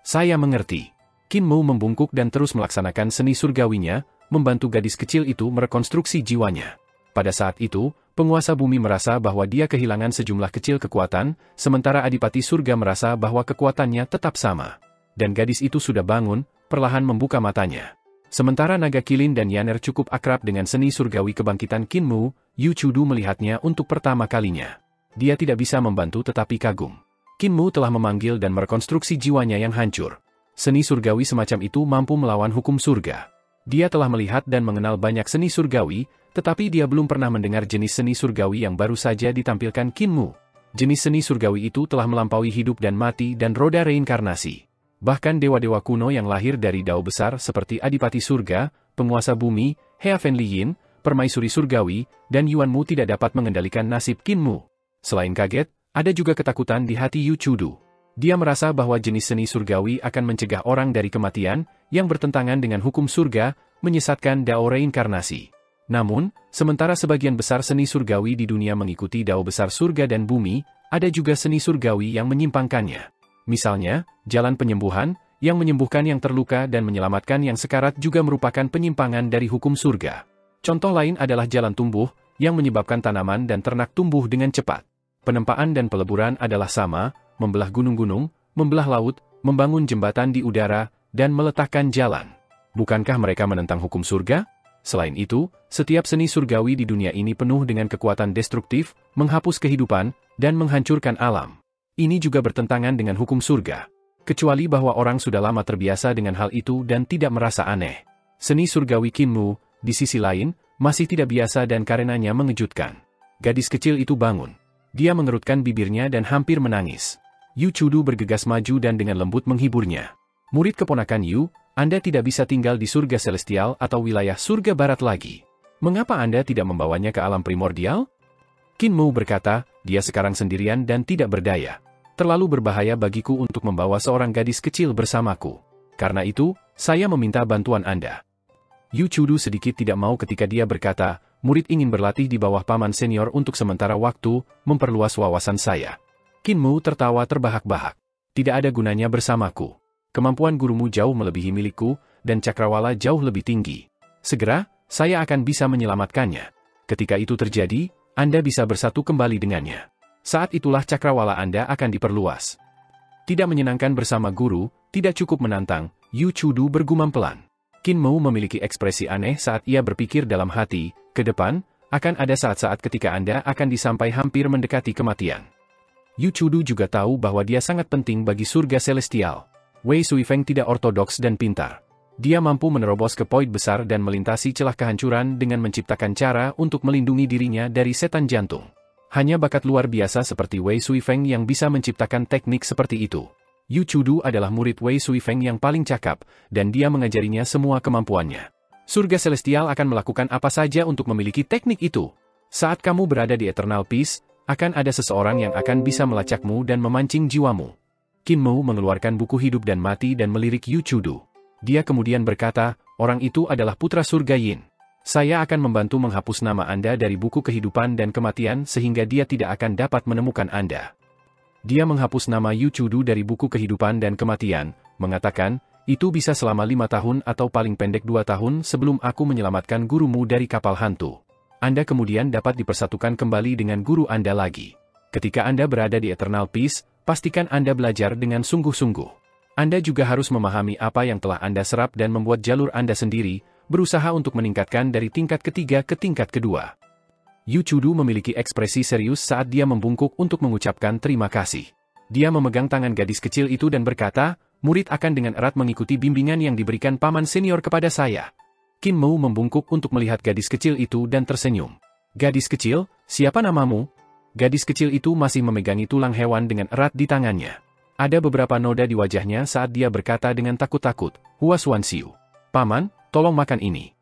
Speaker 1: Saya mengerti. Qin Mu membungkuk dan terus melaksanakan seni surgawinya, membantu gadis kecil itu merekonstruksi jiwanya. Pada saat itu, penguasa bumi merasa bahwa dia kehilangan sejumlah kecil kekuatan, sementara Adipati Surga merasa bahwa kekuatannya tetap sama. Dan gadis itu sudah bangun, perlahan membuka matanya. Sementara naga Kilin dan Yaner cukup akrab dengan seni surgawi kebangkitan Qin Mu, Yu Chudu melihatnya untuk pertama kalinya. Dia tidak bisa membantu tetapi kagum. Qin Mu telah memanggil dan merekonstruksi jiwanya yang hancur. Seni surgawi semacam itu mampu melawan hukum surga. Dia telah melihat dan mengenal banyak seni surgawi, tetapi dia belum pernah mendengar jenis seni surgawi yang baru saja ditampilkan Qin Mu. Jenis seni surgawi itu telah melampaui hidup dan mati dan roda reinkarnasi. Bahkan dewa-dewa kuno yang lahir dari Dao besar seperti Adipati Surga, Penguasa Bumi, Heavenly Yin, Permaisuri Surgawi, dan Yuan Mu tidak dapat mengendalikan nasib Qin Mu. Selain kaget, ada juga ketakutan di hati Yu Chudu. Dia merasa bahwa jenis seni surgawi akan mencegah orang dari kematian, yang bertentangan dengan hukum surga, menyesatkan Dao reinkarnasi. Namun, sementara sebagian besar seni surgawi di dunia mengikuti Dao besar surga dan bumi, ada juga seni surgawi yang menyimpangkannya. Misalnya, jalan penyembuhan, yang menyembuhkan yang terluka dan menyelamatkan yang sekarat juga merupakan penyimpangan dari hukum surga. Contoh lain adalah jalan tumbuh, yang menyebabkan tanaman dan ternak tumbuh dengan cepat. Penempaan dan peleburan adalah sama, membelah gunung-gunung, membelah laut, membangun jembatan di udara, dan meletakkan jalan. Bukankah mereka menentang hukum surga? Selain itu, setiap seni surgawi di dunia ini penuh dengan kekuatan destruktif, menghapus kehidupan, dan menghancurkan alam. Ini juga bertentangan dengan hukum surga. Kecuali bahwa orang sudah lama terbiasa dengan hal itu dan tidak merasa aneh. Seni surgawi Kinmu, di sisi lain, masih tidak biasa dan karenanya mengejutkan. Gadis kecil itu bangun. Dia mengerutkan bibirnya dan hampir menangis. Yu Chudu bergegas maju dan dengan lembut menghiburnya. Murid keponakan Yu, Anda tidak bisa tinggal di surga celestial atau wilayah surga barat lagi. Mengapa Anda tidak membawanya ke alam primordial? Kinmu berkata, dia sekarang sendirian dan tidak berdaya. Terlalu berbahaya bagiku untuk membawa seorang gadis kecil bersamaku. Karena itu, saya meminta bantuan Anda. Yu Chudu sedikit tidak mau ketika dia berkata, murid ingin berlatih di bawah paman senior untuk sementara waktu, memperluas wawasan saya. Kinmu tertawa terbahak-bahak. Tidak ada gunanya bersamaku. Kemampuan gurumu jauh melebihi milikku, dan cakrawala jauh lebih tinggi. Segera, saya akan bisa menyelamatkannya. Ketika itu terjadi, Anda bisa bersatu kembali dengannya. Saat itulah cakrawala Anda akan diperluas. Tidak menyenangkan bersama guru, tidak cukup menantang, Yu Chudu bergumam pelan. Kinmu memiliki ekspresi aneh saat ia berpikir dalam hati, ke depan, akan ada saat-saat ketika Anda akan disampai hampir mendekati kematian. Yu Chudu juga tahu bahwa dia sangat penting bagi surga celestial. Wei Suifeng tidak ortodoks dan pintar. Dia mampu menerobos ke poin besar dan melintasi celah kehancuran dengan menciptakan cara untuk melindungi dirinya dari setan jantung. Hanya bakat luar biasa seperti Wei Suifeng yang bisa menciptakan teknik seperti itu. Yu Chudu adalah murid Wei Suifeng yang paling cakap, dan dia mengajarinya semua kemampuannya. Surga celestial akan melakukan apa saja untuk memiliki teknik itu. Saat kamu berada di Eternal Peace, akan ada seseorang yang akan bisa melacakmu dan memancing jiwamu. Kinmu mengeluarkan buku hidup dan mati dan melirik Yu Chudu. Dia kemudian berkata, orang itu adalah putra surga Yin. Saya akan membantu menghapus nama Anda dari buku kehidupan dan kematian sehingga dia tidak akan dapat menemukan Anda. Dia menghapus nama Yu Chudu dari buku kehidupan dan kematian, mengatakan, itu bisa selama 5 tahun atau paling pendek 2 tahun sebelum aku menyelamatkan gurumu dari kapal hantu. Anda kemudian dapat dipersatukan kembali dengan guru Anda lagi. Ketika Anda berada di Eternal Peace, pastikan Anda belajar dengan sungguh-sungguh. Anda juga harus memahami apa yang telah Anda serap dan membuat jalur Anda sendiri, berusaha untuk meningkatkan dari tingkat ketiga ke tingkat kedua. Yu Chudu memiliki ekspresi serius saat dia membungkuk untuk mengucapkan terima kasih. Dia memegang tangan gadis kecil itu dan berkata, murid akan dengan erat mengikuti bimbingan yang diberikan paman senior kepada saya. Kinmu membungkuk untuk melihat gadis kecil itu dan tersenyum. Gadis kecil, siapa namamu? Gadis kecil itu masih memegangi tulang hewan dengan erat di tangannya. Ada beberapa noda di wajahnya saat dia berkata dengan takut-takut, Hua Xuanxiu. Paman, tolong makan ini.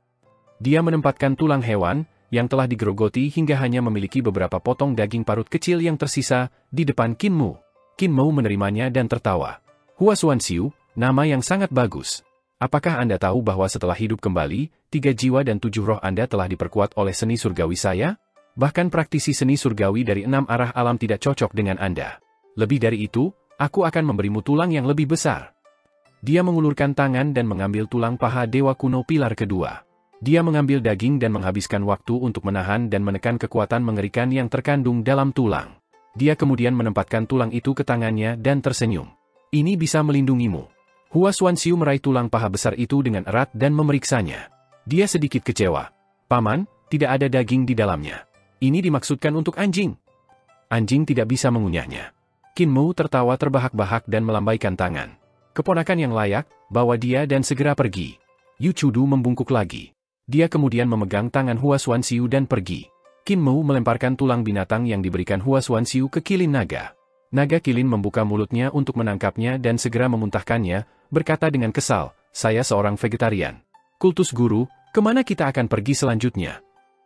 Speaker 1: Dia menempatkan tulang hewan, yang telah digerogoti hingga hanya memiliki beberapa potong daging parut kecil yang tersisa, di depan Kinmu. Kinmu menerimanya dan tertawa. Hua Xuanxiu, nama yang sangat bagus. Apakah Anda tahu bahwa setelah hidup kembali, 3 jiwa dan 7 roh Anda telah diperkuat oleh seni surgawi saya? Bahkan praktisi seni surgawi dari 6 arah alam tidak cocok dengan Anda. Lebih dari itu, aku akan memberimu tulang yang lebih besar. Dia mengulurkan tangan dan mengambil tulang paha dewa kuno pilar kedua. Dia mengambil daging dan menghabiskan waktu untuk menahan dan menekan kekuatan mengerikan yang terkandung dalam tulang. Dia kemudian menempatkan tulang itu ke tangannya dan tersenyum. Ini bisa melindungimu. Hua Xuanxiu meraih tulang paha besar itu dengan erat dan memeriksanya. Dia sedikit kecewa. Paman, tidak ada daging di dalamnya. Ini dimaksudkan untuk anjing. Anjing tidak bisa mengunyahnya. Kinmu tertawa terbahak-bahak dan melambaikan tangan. Keponakan yang layak, bawa dia dan segera pergi. Yu Chudu membungkuk lagi. Dia kemudian memegang tangan Hua Xuanxiu dan pergi. Kinmu melemparkan tulang binatang yang diberikan Hua Xuanxiu ke kilin naga. Naga kilin membuka mulutnya untuk menangkapnya dan segera memuntahkannya, berkata dengan kesal, saya seorang vegetarian. Kultus guru, kemana kita akan pergi selanjutnya?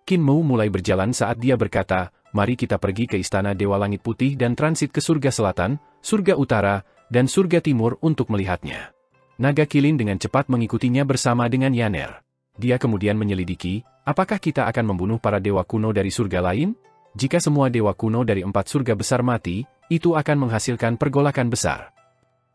Speaker 1: Kinmu mulai berjalan saat dia berkata, mari kita pergi ke Istana Dewa Langit Putih dan transit ke Surga Selatan, Surga Utara, dan Surga Timur untuk melihatnya. Naga kilin dengan cepat mengikutinya bersama dengan Yaner. Dia kemudian menyelidiki, apakah kita akan membunuh para dewa kuno dari surga lain? Jika semua dewa kuno dari 4 surga besar mati, itu akan menghasilkan pergolakan besar.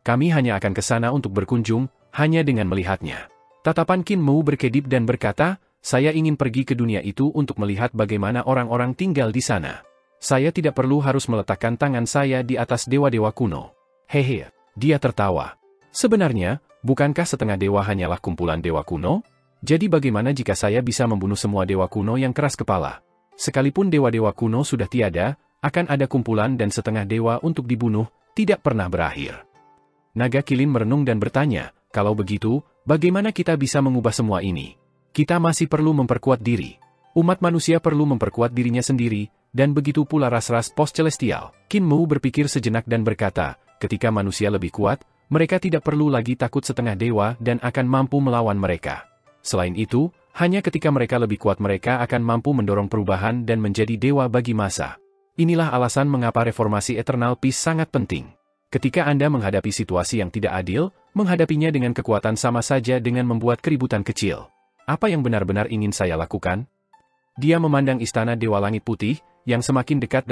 Speaker 1: Kami hanya akan ke sana untuk berkunjung, hanya dengan melihatnya. Tatapan Kinmu berkedip dan berkata, saya ingin pergi ke dunia itu untuk melihat bagaimana orang-orang tinggal di sana. Saya tidak perlu harus meletakkan tangan saya di atas dewa-dewa kuno. Hehe, dia tertawa. Sebenarnya, bukankah setengah dewa hanyalah kumpulan dewa kuno? Jadi bagaimana jika saya bisa membunuh semua dewa kuno yang keras kepala? Sekalipun dewa-dewa kuno sudah tiada, akan ada kumpulan dan setengah dewa untuk dibunuh, tidak pernah berakhir. Naga Kilin merenung dan bertanya, kalau begitu, bagaimana kita bisa mengubah semua ini? Kita masih perlu memperkuat diri. Umat manusia perlu memperkuat dirinya sendiri, dan begitu pula ras-ras post-celestial. Qin Mu berpikir sejenak dan berkata, ketika manusia lebih kuat, mereka tidak perlu lagi takut setengah dewa dan akan mampu melawan mereka. Selain itu, hanya ketika mereka lebih kuat mereka akan mampu mendorong perubahan dan menjadi dewa bagi masa. Inilah alasan mengapa reformasi Eternal Peace sangat penting. Ketika Anda menghadapi situasi yang tidak adil, menghadapinya dengan kekuatan sama saja dengan membuat keributan kecil. Apa yang benar-benar ingin saya lakukan? Dia memandang istana Dewa Langit Putih, yang semakin dekat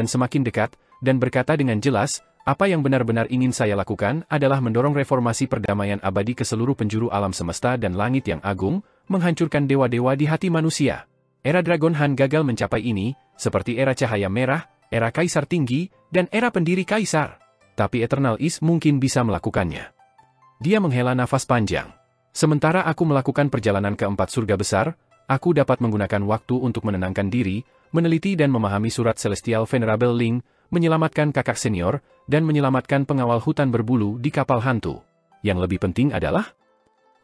Speaker 1: dan berkata dengan jelas, apa yang benar-benar ingin saya lakukan adalah mendorong reformasi perdamaian abadi ke seluruh penjuru alam semesta dan langit yang agung, menghancurkan dewa-dewa di hati manusia. Era Dragon Han gagal mencapai ini, seperti era cahaya merah, era kaisar tinggi, dan era pendiri kaisar. Tapi Eternal East mungkin bisa melakukannya. Dia menghela nafas panjang. Sementara aku melakukan perjalanan ke 4 surga besar, aku dapat menggunakan waktu untuk menenangkan diri, meneliti dan memahami surat Celestial Venerable Ling, menyelamatkan kakak senior, dan menyelamatkan pengawal hutan berbulu di kapal hantu. Yang lebih penting adalah,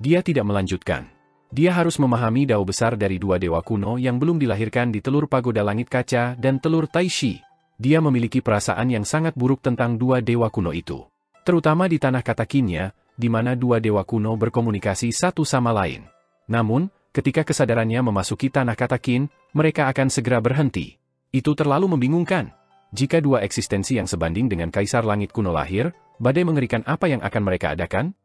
Speaker 1: dia tidak melanjutkan. Dia harus memahami dao besar dari 2 dewa kuno yang belum dilahirkan di telur pagoda langit kaca dan telur Taishi. Dia memiliki perasaan yang sangat buruk tentang 2 dewa kuno itu. Terutama di tanah katakinnya, di mana 2 dewa kuno berkomunikasi satu sama lain. Namun, ketika kesadarannya memasuki tanah katakin, mereka akan segera berhenti. Itu terlalu membingungkan. Jika 2 eksistensi yang sebanding dengan Kaisar Langit kuno lahir, badai mengerikan apa yang akan mereka adakan?